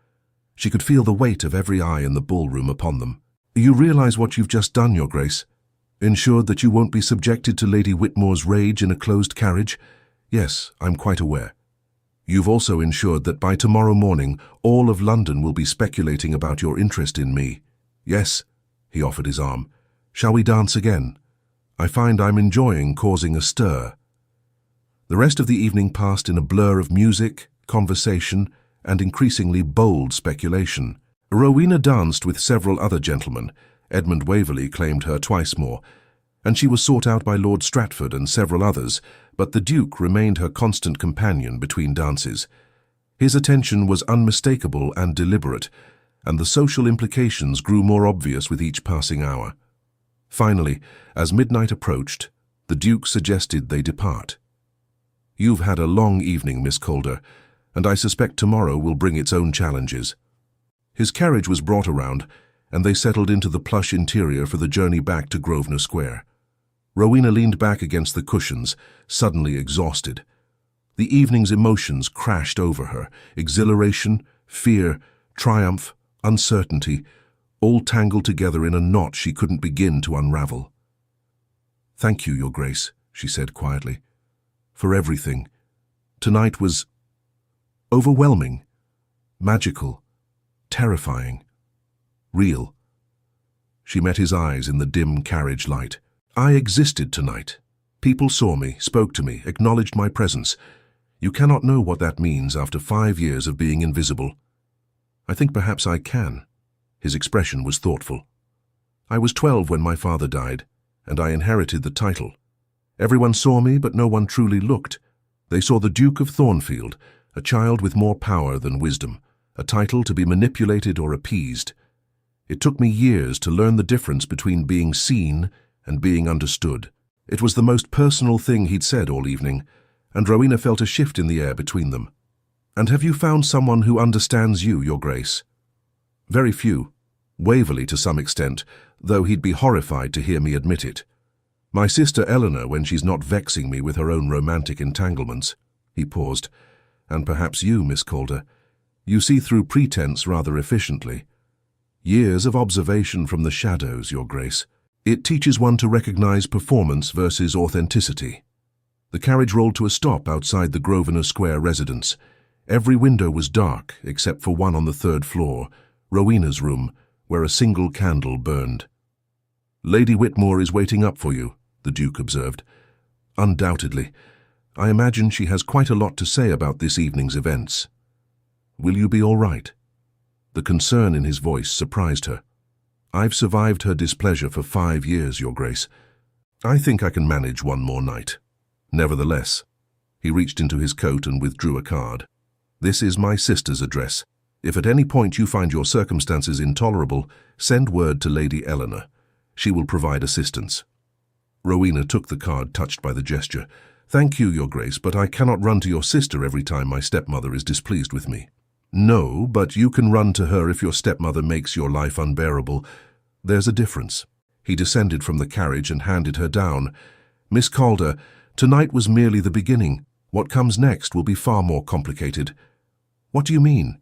She could feel the weight of every eye in the ballroom upon them. You realize what you've just done, Your Grace? Ensured that you won't be subjected to Lady Whitmore's rage in a closed carriage? Yes, I'm quite aware. You've also ensured that by tomorrow morning all of London will be speculating about your interest in me. Yes, he offered his arm. Shall we dance again? I find I'm enjoying causing a stir. The rest of the evening passed in a blur of music, conversation, and increasingly bold speculation. Rowena danced with several other gentlemen. Edmund Waverley claimed her twice more, and she was sought out by Lord Stratford and several others, but the Duke remained her constant companion between dances. His attention was unmistakable and deliberate, and the social implications grew more obvious with each passing hour. Finally, as midnight approached, the Duke suggested they depart. You've had a long evening, Miss Calder, and I suspect tomorrow will bring its own challenges. His carriage was brought around, and they settled into the plush interior for the journey back to Grosvenor Square. Rowena leaned back against the cushions, suddenly exhausted. The evening's emotions crashed over her, exhilaration, fear, triumph, uncertainty, all tangled together in a knot she couldn't begin to unravel. Thank you, Your Grace, she said quietly, for everything. Tonight was overwhelming, magical, terrifying, real. She met his eyes in the dim carriage light. I existed tonight. People saw me, spoke to me, acknowledged my presence. You cannot know what that means after 5 years of being invisible. I think perhaps I can. His expression was thoughtful. I was 12 when my father died, and I inherited the title. Everyone saw me, but no one truly looked. They saw the Duke of Thornfield, a child with more power than wisdom, a title to be manipulated or appeased. It took me years to learn the difference between being seen and being understood. It was the most personal thing he'd said all evening, and Rowena felt a shift in the air between them. "And have you found someone who understands you, Your Grace?" "Very few. Waverley to some extent, though he'd be horrified to hear me admit it. My sister Eleanor when she's not vexing me with her own romantic entanglements." He paused. "And perhaps you, Miss Calder. You see through pretense rather efficiently. Years of observation from the shadows, Your Grace. It teaches one to recognize performance versus authenticity." The carriage rolled to a stop outside the Grosvenor Square residence. Every window was dark, except for one on the 3rd floor, Rowena's room, where a single candle burned. "Lady Whitmore is waiting up for you," the Duke observed. "Undoubtedly. I imagine she has quite a lot to say about this evening's events. Will you be all right?" The concern in his voice surprised her. "I've survived her displeasure for 5 years, Your Grace. I think I can manage one more night. Nevertheless," he reached into his coat and withdrew a card. "This is my sister's address. If at any point you find your circumstances intolerable, send word to Lady Eleanor. She will provide assistance." Rowena took the card, touched by the gesture. "Thank you, Your Grace, but I cannot run to your sister every time my stepmother is displeased with me." "No, but you can run to her if your stepmother makes your life unbearable. There's a difference." He descended from the carriage and handed her down. "Miss Calder, tonight was merely the beginning. What comes next will be far more complicated." "What do you mean?"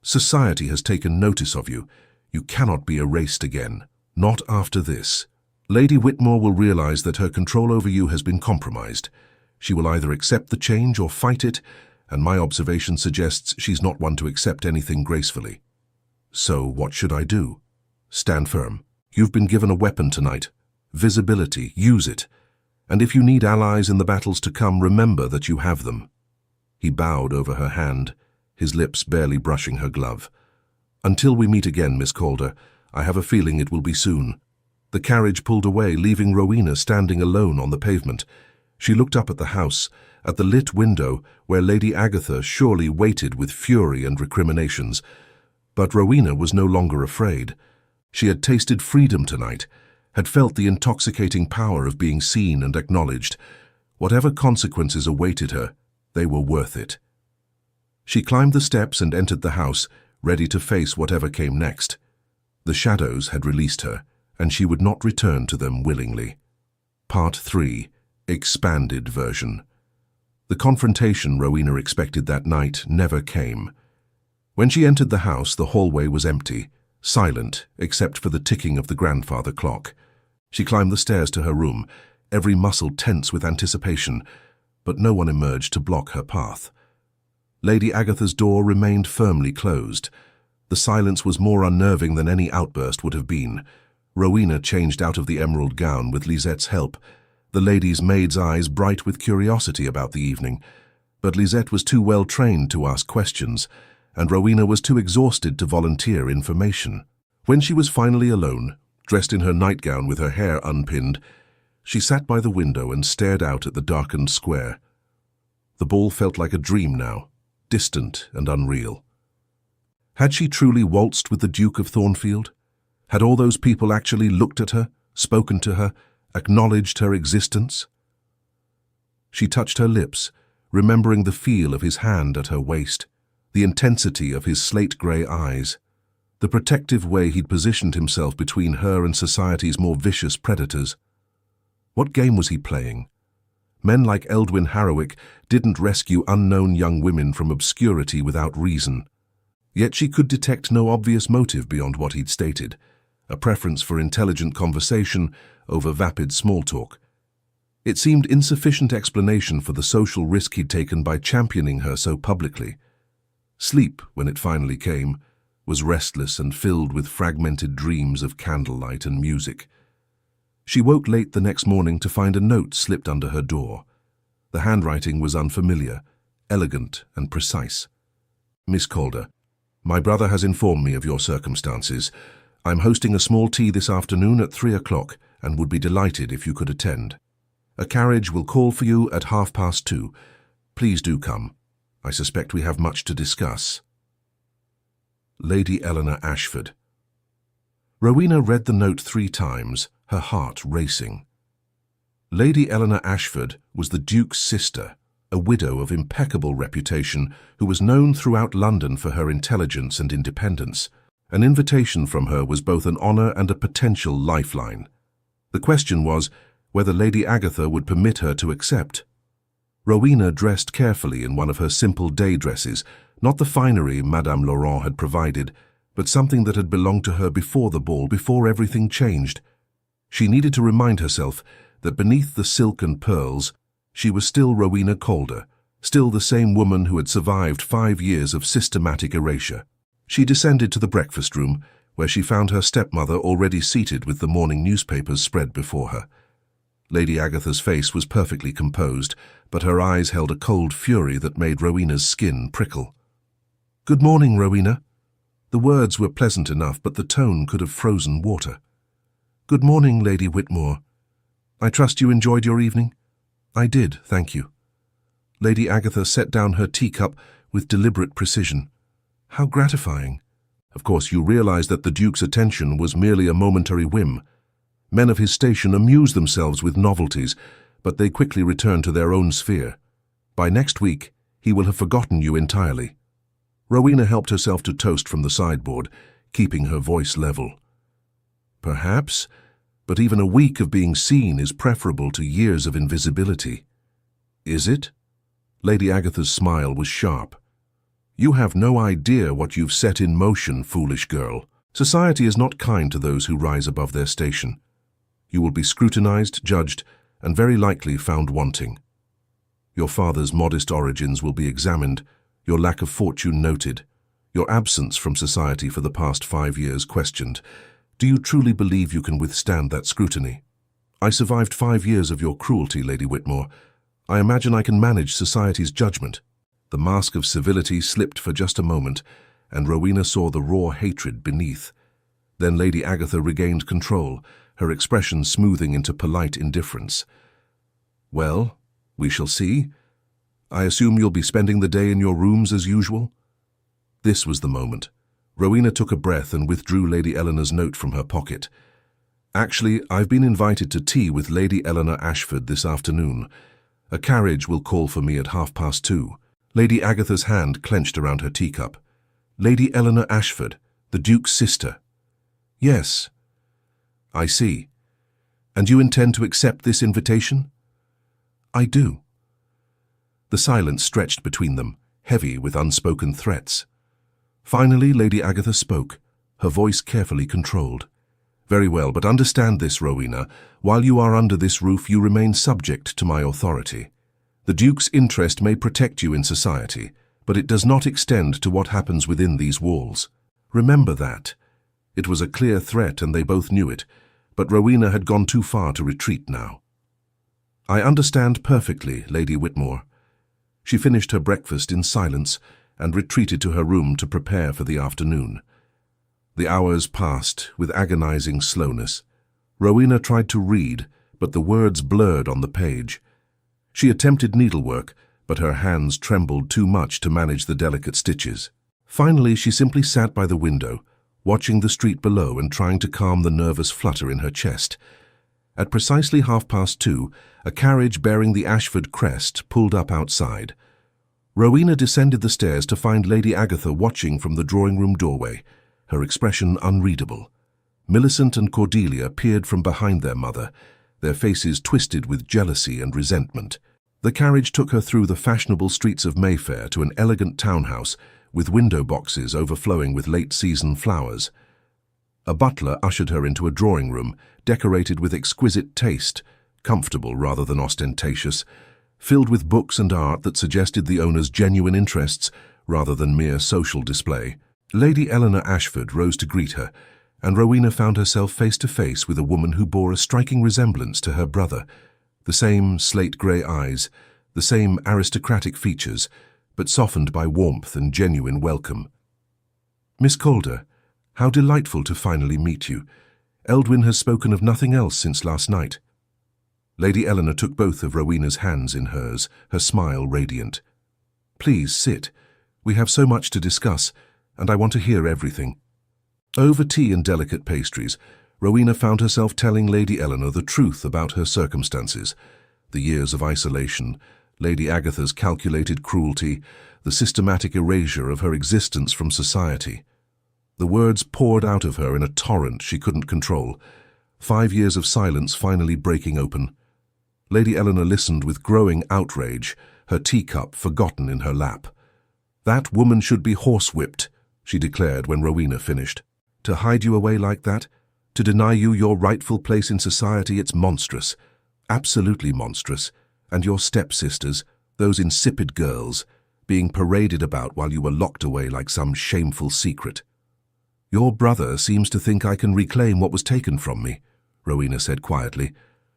"Society has taken notice of you. You cannot be erased again. Not after this. Lady Whitmore will realize that her control over you has been compromised. She will either accept the change or fight it, and my observation suggests she's not one to accept anything gracefully. So what should I do?" "Stand firm. You've been given a weapon tonight. Visibility. Use it. And if you need allies in the battles to come, remember that you have them." He bowed over her hand, his lips barely brushing her glove. "Until we meet again, Miss Calder, I have a feeling it will be soon." The carriage pulled away, leaving Rowena standing alone on the pavement. She looked up at the house, at the lit window where Lady Agatha surely waited with fury and recriminations. But Rowena was no longer afraid. She had tasted freedom tonight, had felt the intoxicating power of being seen and acknowledged. Whatever consequences awaited her, they were worth it. She climbed the steps and entered the house, ready to face whatever came next. The shadows had released her, and she would not return to them willingly. Part 3. Expanded version. The confrontation Rowena expected that night never came. When she entered the house, the hallway was empty, silent except for the ticking of the grandfather clock. She climbed the stairs to her room, every muscle tense with anticipation, but no one emerged to block her path. Lady Agatha's door remained firmly closed. The silence was more unnerving than any outburst would have been. Rowena changed out of the emerald gown with Lisette's help, the lady's maid's eyes bright with curiosity about the evening. But Lisette was too well trained to ask questions, and Rowena was too exhausted to volunteer information. When she was finally alone, dressed in her nightgown with her hair unpinned, she sat by the window and stared out at the darkened square. The ball felt like a dream now, distant and unreal. Had she truly waltzed with the Duke of Thornfield? Had all those people actually looked at her, spoken to her, acknowledged her existence? She touched her lips, remembering the feel of his hand at her waist, the intensity of his slate-grey eyes, the protective way he'd positioned himself between her and society's more vicious predators. What game was he playing? Men like Eldwin Harrowick didn't rescue unknown young women from obscurity without reason. Yet she could detect no obvious motive beyond what he'd stated, a preference for intelligent conversation over vapid small talk. It seemed insufficient explanation for the social risk he'd taken by championing her so publicly. Sleep, when it finally came, was restless and filled with fragmented dreams of candlelight and music. She woke late the next morning to find a note slipped under her door. The handwriting was unfamiliar, elegant and precise. Miss Calder, my brother has informed me of your circumstances. I'm hosting a small tea this afternoon at 3 o'clock and would be delighted if you could attend. A carriage will call for you at 2:30. Please do come. I suspect we have much to discuss. Lady Eleanor Ashford. Rowena read the note 3 times, her heart racing. Lady Eleanor Ashford was the Duke's sister, a widow of impeccable reputation who was known throughout London for her intelligence and independence. An invitation from her was both an honour and a potential lifeline. The question was whether Lady Agatha would permit her to accept. Rowena dressed carefully in one of her simple day dresses, not the finery Madame Laurent had provided, but something that had belonged to her before the ball, before everything changed. She needed to remind herself that beneath the silk and pearls, she was still Rowena Calder, still the same woman who had survived 5 years of systematic erasure. She descended to the breakfast room, where she found her stepmother already seated with the morning newspapers spread before her. Lady Agatha's face was perfectly composed, but her eyes held a cold fury that made Rowena's skin prickle. "Good morning, Rowena." The words were pleasant enough, but the tone could have frozen water. "Good morning, Lady Whitmore. I trust you enjoyed your evening?" "I did, thank you." Lady Agatha set down her teacup with deliberate precision. "How gratifying. Of course, you realize that the Duke's attention was merely a momentary whim. Men of his station amuse themselves with novelties, but they quickly return to their own sphere. By next week, he will have forgotten you entirely." Rowena helped herself to toast from the sideboard, keeping her voice level. "Perhaps, but even a week of being seen is preferable to years of invisibility." "Is it?" Lady Agatha's smile was sharp. "You have no idea what you've set in motion, foolish girl. Society is not kind to those who rise above their station. You will be scrutinized, judged, and very likely found wanting. Your father's modest origins will be examined, your lack of fortune noted, your absence from society for the past 5 years questioned. Do you truly believe you can withstand that scrutiny? I survived 5 years of your cruelty, Lady Whitmore. I imagine I can manage society's judgment." The mask of civility slipped for just a moment, and Rowena saw the raw hatred beneath. Then Lady Agatha regained control, her expression smoothing into polite indifference. "Well, we shall see. I assume you'll be spending the day in your rooms as usual?" This was the moment. Rowena took a breath and withdrew Lady Eleanor's note from her pocket. "Actually, I've been invited to tea with Lady Eleanor Ashford this afternoon. A carriage will call for me at 2:30. Lady Agatha's hand clenched around her teacup. "Lady Eleanor Ashford, the Duke's sister." "Yes." "I see. And you intend to accept this invitation?" "I do." The silence stretched between them, heavy with unspoken threats. Finally, Lady Agatha spoke, her voice carefully controlled. "Very well, but understand this, Rowena. While you are under this roof, you remain subject to my authority. The Duke's interest may protect you in society, but it does not extend to what happens within these walls. Remember that." It was a clear threat, and they both knew it, but Rowena had gone too far to retreat now. "I understand perfectly, Lady Whitmore." She finished her breakfast in silence and retreated to her room to prepare for the afternoon. The hours passed with agonizing slowness. Rowena tried to read, but the words blurred on the page. She attempted needlework, but her hands trembled too much to manage the delicate stitches. Finally, she simply sat by the window, watching the street below and trying to calm the nervous flutter in her chest. At precisely 2:30, a carriage bearing the Ashford crest pulled up outside. Rowena descended the stairs to find Lady Agatha watching from the drawing-room doorway, her expression unreadable. Millicent and Cordelia peered from behind their mother, their faces twisted with jealousy and resentment. The carriage took her through the fashionable streets of Mayfair to an elegant townhouse with window boxes overflowing with late-season flowers. A butler ushered her into a drawing-room decorated with exquisite taste, comfortable rather than ostentatious, filled with books and art that suggested the owner's genuine interests rather than mere social display. Lady Eleanor Ashford rose to greet her, and Rowena found herself face to face with a woman who bore a striking resemblance to her brother. The same slate-grey eyes, the same aristocratic features, but softened by warmth and genuine welcome. "Miss Calder, how delightful to finally meet you. Eldwin has spoken of nothing else since last night." Lady Eleanor took both of Rowena's hands in hers, her smile radiant. "Please sit. We have so much to discuss, and I want to hear everything." Over tea and delicate pastries, Rowena found herself telling Lady Eleanor the truth about her circumstances, the years of isolation, Lady Agatha's calculated cruelty, the systematic erasure of her existence from society. The words poured out of her in a torrent she couldn't control, 5 years of silence finally breaking open. Lady Eleanor listened with growing outrage, her teacup forgotten in her lap. "That woman should be horsewhipped," she declared when Rowena finished. "To hide you away like that, to deny you your rightful place in society, it's monstrous, absolutely monstrous. And your stepsisters, those insipid girls, being paraded about while you were locked away like some shameful secret." "Your brother seems to think I can reclaim what was taken from me," Rowena said quietly,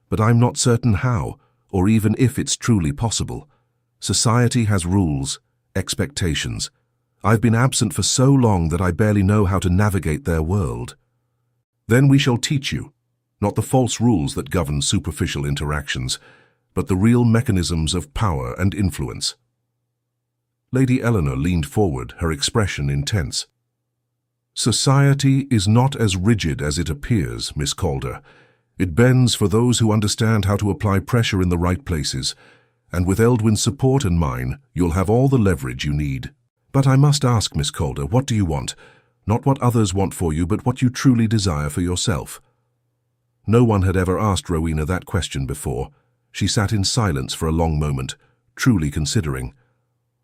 "but I'm not certain how, or even if it's truly possible. Society has rules, expectations. I've been absent for so long that I barely know how to navigate their world." "Then we shall teach you, not the false rules that govern superficial interactions, but the real mechanisms of power and influence." Lady Eleanor leaned forward, her expression intense. "Society is not as rigid as it appears, Miss Calder. It bends for those who understand how to apply pressure in the right places, and with Eldwin's support and mine, you'll have all the leverage you need. But I must ask, Miss Calder, what do you want? Not what others want for you, but what you truly desire for yourself." No one had ever asked Rowena that question before. She sat in silence for a long moment, truly considering.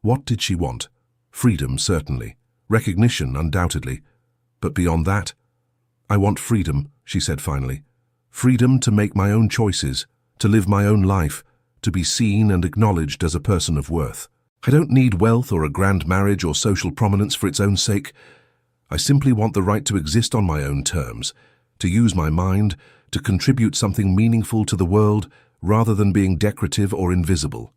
What did she want? Freedom, certainly. Recognition, undoubtedly. But beyond that? "I want freedom," she said finally. "Freedom to make my own choices, to live my own life, to be seen and acknowledged as a person of worth. I don't need wealth or a grand marriage or social prominence for its own sake. I simply want the right to exist on my own terms, to use my mind, to contribute something meaningful to the world, rather than being decorative or invisible."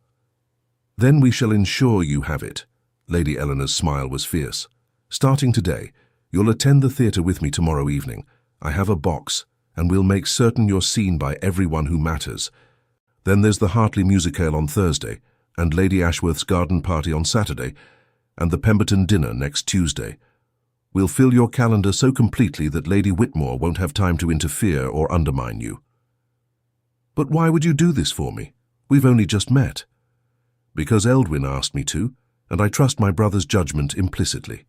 "Then we shall ensure you have it." Lady Eleanor's smile was fierce. "Starting today, you'll attend the theatre with me tomorrow evening. I have a box, and we'll make certain you're seen by everyone who matters. Then there's the Hartley musicale on Thursday, and Lady Ashworth's garden party on Saturday, and the Pemberton dinner next Tuesday. We'll fill your calendar so completely that Lady Whitmore won't have time to interfere or undermine you." "But why would you do this for me? We've only just met." "Because Eldwin asked me to, and I trust my brother's judgment implicitly.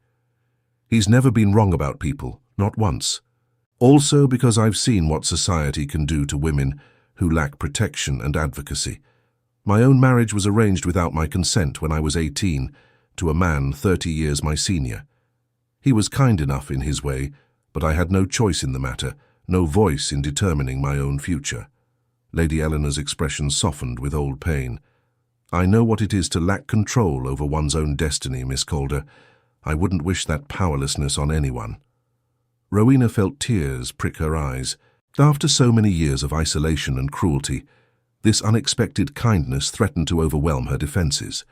He's never been wrong about people, not once. Also because I've seen what society can do to women who lack protection and advocacy. My own marriage was arranged without my consent when I was 18, to a man 30 years my senior. He was kind enough in his way, but I had no choice in the matter, no voice in determining my own future." Lady Eleanor's expression softened with old pain. "I know what it is to lack control over one's own destiny, Miss Calder. I wouldn't wish that powerlessness on anyone." Rowena felt tears prick her eyes. After so many years of isolation and cruelty, this unexpected kindness threatened to overwhelm her defenses.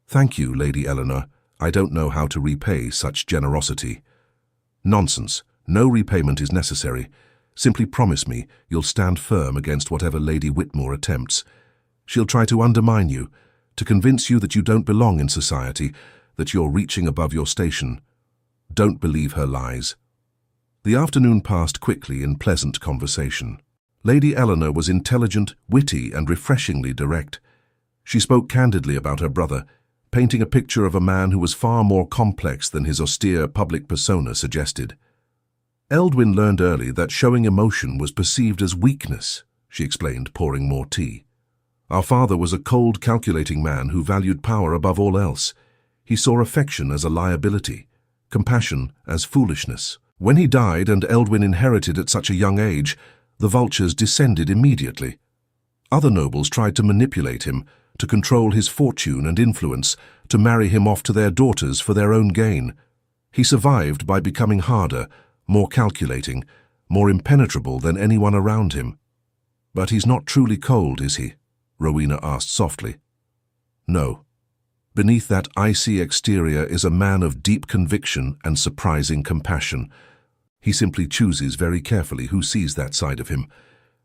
"Thank you, Lady Eleanor. I don't know how to repay such generosity." "Nonsense. No repayment is necessary. Simply promise me you'll stand firm against whatever Lady Whitmore attempts. She'll try to undermine you, to convince you that you don't belong in society, that you're reaching above your station. Don't believe her lies." The afternoon passed quickly in pleasant conversation. Lady Eleanor was intelligent, witty, and refreshingly direct. She spoke candidly about her brother, painting a picture of a man who was far more complex than his austere public persona suggested. "Eldwin learned early that showing emotion was perceived as weakness," she explained, pouring more tea. "Our father was a cold, calculating man who valued power above all else. He saw affection as a liability, compassion as foolishness. When he died and Eldwin inherited at such a young age, the vultures descended immediately. Other nobles tried to manipulate him, to control his fortune and influence, to marry him off to their daughters for their own gain. He survived by becoming harder, more calculating, more impenetrable than anyone around him. "But he's not truly cold, is he?" Rowena asked softly. "No. Beneath that icy exterior is a man of deep conviction and surprising compassion. He simply chooses very carefully who sees that side of him."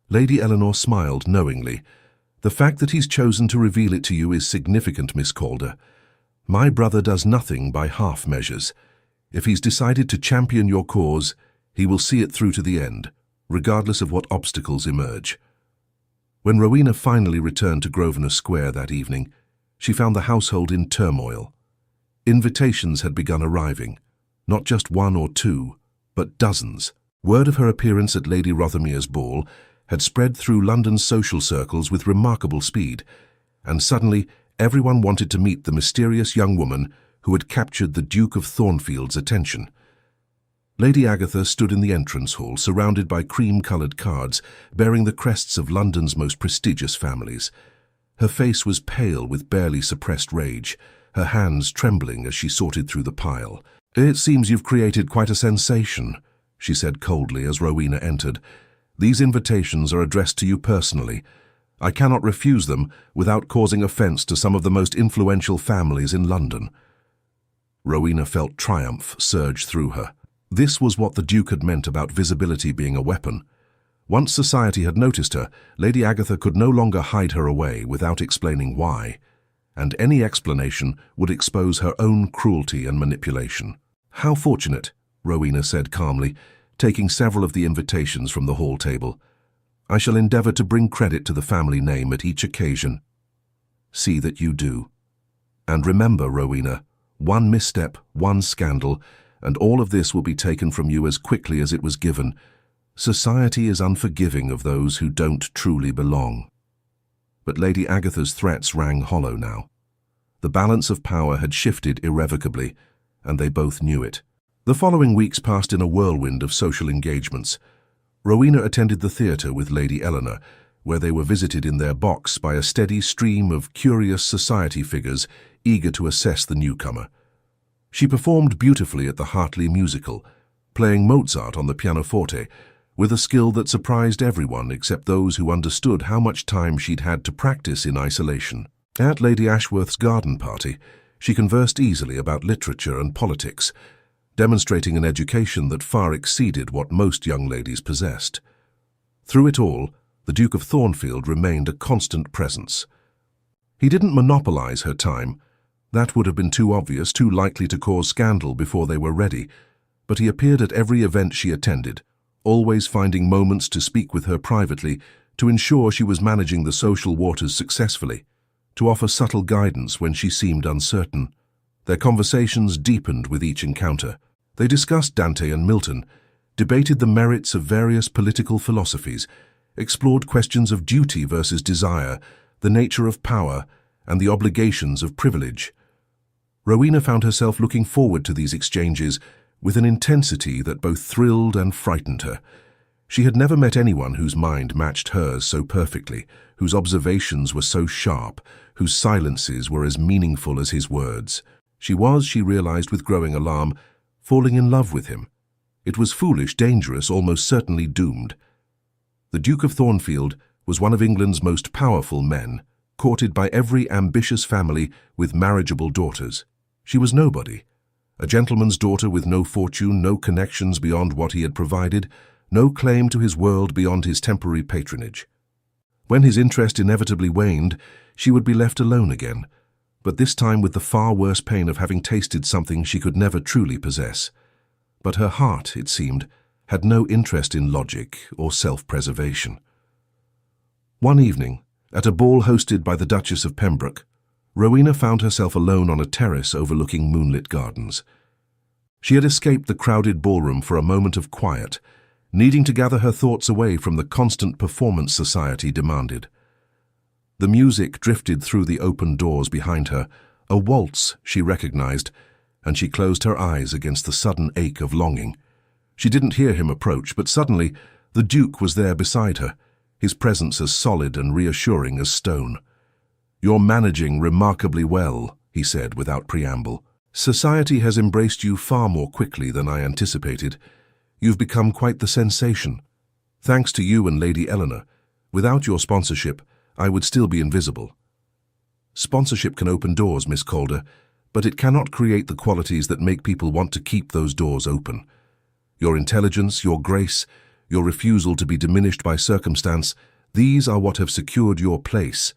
Lady Eleanor smiled knowingly. "The fact that he's chosen to reveal it to you is significant, Miss Calder. My brother does nothing by half measures. If he's decided to champion your cause, he will see it through to the end, regardless of what obstacles emerge." When Rowena finally returned to Grosvenor Square that evening, she found the household in turmoil. Invitations had begun arriving, not just one or two, but dozens. Word of her appearance at Lady Rothermere's ball had spread through London's social circles with remarkable speed, and suddenly everyone wanted to meet the mysterious young woman who had captured the Duke of Thornfield's attention. Lady Agatha stood in the entrance hall, surrounded by cream-coloured cards bearing the crests of London's most prestigious families. Her face was pale with barely suppressed rage, her hands trembling as she sorted through the pile. "It seems you've created quite a sensation," she said coldly as Rowena entered. "These invitations are addressed to you personally. I cannot refuse them without causing offence to some of the most influential families in London." Rowena felt triumph surge through her. This was what the Duke had meant about visibility being a weapon. Once society had noticed her, Lady Agatha could no longer hide her away without explaining why, and any explanation would expose her own cruelty and manipulation. "How fortunate," Rowena said calmly, taking several of the invitations from the hall table. "I shall endeavour to bring credit to the family name at each occasion." "See that you do. And remember, Rowena, one misstep, one scandal, and all of this will be taken from you as quickly as it was given. Society is unforgiving of those who don't truly belong." But Lady Agatha's threats rang hollow now. The balance of power had shifted irrevocably, and they both knew it. The following weeks passed in a whirlwind of social engagements. Rowena attended the theatre with Lady Eleanor, where they were visited in their box by a steady stream of curious society figures eager to assess the newcomer. She performed beautifully at the Hartley musical, playing Mozart on the pianoforte, with a skill that surprised everyone except those who understood how much time she'd had to practice in isolation. At Lady Ashworth's garden party, she conversed easily about literature and politics, demonstrating an education that far exceeded what most young ladies possessed. Through it all, the Duke of Thornfield remained a constant presence. He didn't monopolize her time. That would have been too obvious, too likely to cause scandal before they were ready, but he appeared at every event she attended, always finding moments to speak with her privately, to ensure she was managing the social waters successfully, to offer subtle guidance when she seemed uncertain. Their conversations deepened with each encounter. They discussed Dante and Milton, debated the merits of various political philosophies, explored questions of duty versus desire, the nature of power, and the obligations of privilege. Rowena found herself looking forward to these exchanges with an intensity that both thrilled and frightened her. She had never met anyone whose mind matched hers so perfectly, whose observations were so sharp, whose silences were as meaningful as his words. She was, she realized with growing alarm, falling in love with him. It was foolish, dangerous, almost certainly doomed. The Duke of Thornfield was one of England's most powerful men, courted by every ambitious family with marriageable daughters. She was nobody, a gentleman's daughter with no fortune, no connections beyond what he had provided, no claim to his world beyond his temporary patronage. When his interest inevitably waned, she would be left alone again, but this time with the far worse pain of having tasted something she could never truly possess. But her heart, it seemed, had no interest in logic or self-preservation. One evening, at a ball hosted by the Duchess of Pembroke, Rowena found herself alone on a terrace overlooking moonlit gardens. She had escaped the crowded ballroom for a moment of quiet, needing to gather her thoughts away from the constant performance society demanded. The music drifted through the open doors behind her, a waltz she recognized, and she closed her eyes against the sudden ache of longing. She didn't hear him approach, but suddenly the Duke was there beside her, his presence as solid and reassuring as stone. "You're managing remarkably well," he said without preamble. "Society has embraced you far more quickly than I anticipated. You've become quite the sensation. Thanks to you and Lady Eleanor. Without your sponsorship, I would still be invisible. Sponsorship can open doors, Miss Calder, but it cannot create the qualities that make people want to keep those doors open. Your intelligence, your grace, your refusal to be diminished by circumstance, these are what have secured your place,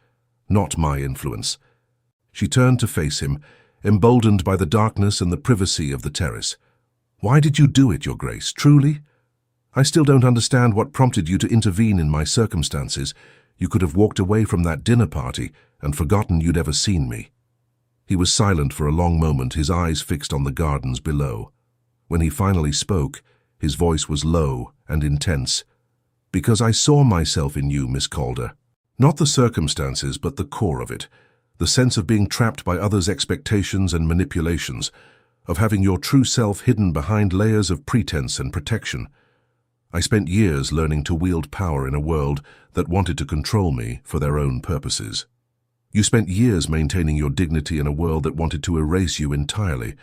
not my influence. She turned to face him, emboldened by the darkness and the privacy of the terrace. Why did you do it, Your Grace, truly? I still don't understand what prompted you to intervene in my circumstances. You could have walked away from that dinner party and forgotten you'd ever seen me. He was silent for a long moment, his eyes fixed on the gardens below. When he finally spoke, his voice was low and intense. Because I saw myself in you, Miss Calder. Not the circumstances, but the core of it. The sense of being trapped by others' expectations and manipulations, of having your true self hidden behind layers of pretense and protection. I spent years learning to wield power in a world that wanted to control me for their own purposes. You spent years maintaining your dignity in a world that wanted to erase you entirely.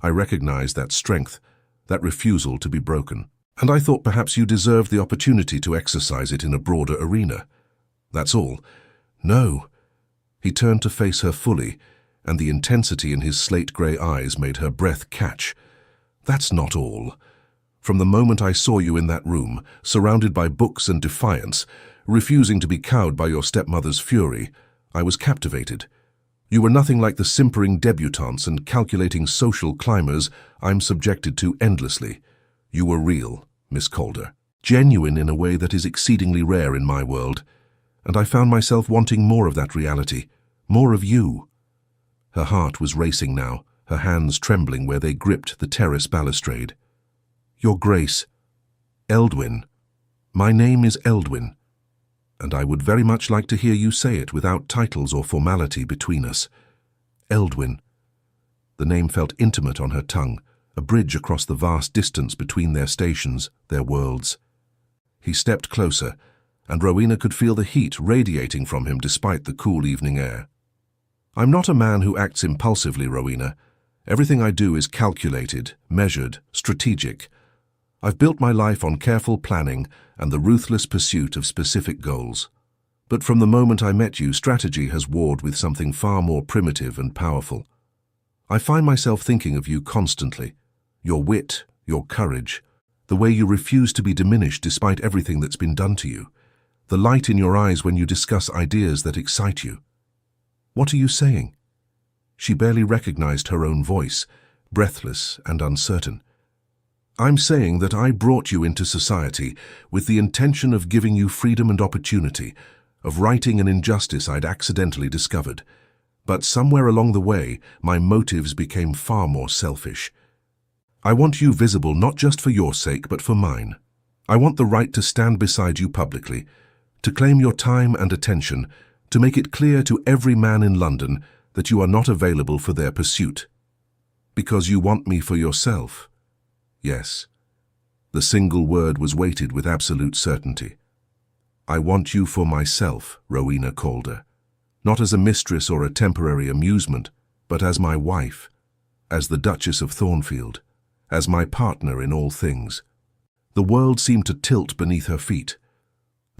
I recognized that strength, that refusal to be broken. And I thought perhaps you deserved the opportunity to exercise it in a broader arena. That's all. No. He turned to face her fully, and the intensity in his slate-grey eyes made her breath catch. That's not all. From the moment I saw you in that room, surrounded by books and defiance, refusing to be cowed by your stepmother's fury, I was captivated. You were nothing like the simpering debutantes and calculating social climbers I'm subjected to endlessly. You were real, Miss Calder, genuine in a way that is exceedingly rare in my world, and I found myself wanting more of that reality, more of you. Her heart was racing now, her hands trembling where they gripped the terrace balustrade. Your Grace, Eldwin. My name is Eldwin, and I would very much like to hear you say it without titles or formality between us. Eldwin. The name felt intimate on her tongue, a bridge across the vast distance between their stations, their worlds. He stepped closer, and Rowena could feel the heat radiating from him despite the cool evening air. I'm not a man who acts impulsively, Rowena. Everything I do is calculated, measured, strategic. I've built my life on careful planning and the ruthless pursuit of specific goals. But from the moment I met you, strategy has warred with something far more primitive and powerful. I find myself thinking of you constantly. Your wit, your courage, the way you refuse to be diminished despite everything that's been done to you, the light in your eyes when you discuss ideas that excite you. What are you saying? She barely recognized her own voice, breathless and uncertain. I'm saying that I brought you into society with the intention of giving you freedom and opportunity, of righting an injustice I'd accidentally discovered. But somewhere along the way, my motives became far more selfish. I want you visible not just for your sake, but for mine. I want the right to stand beside you publicly, to claim your time and attention, to make it clear to every man in London that you are not available for their pursuit. Because you want me for yourself. Yes. The single word was weighted with absolute certainty. I want you for myself, Rowena Calder. Not as a mistress or a temporary amusement, but as my wife, as the Duchess of Thornfield, as my partner in all things. The world seemed to tilt beneath her feet.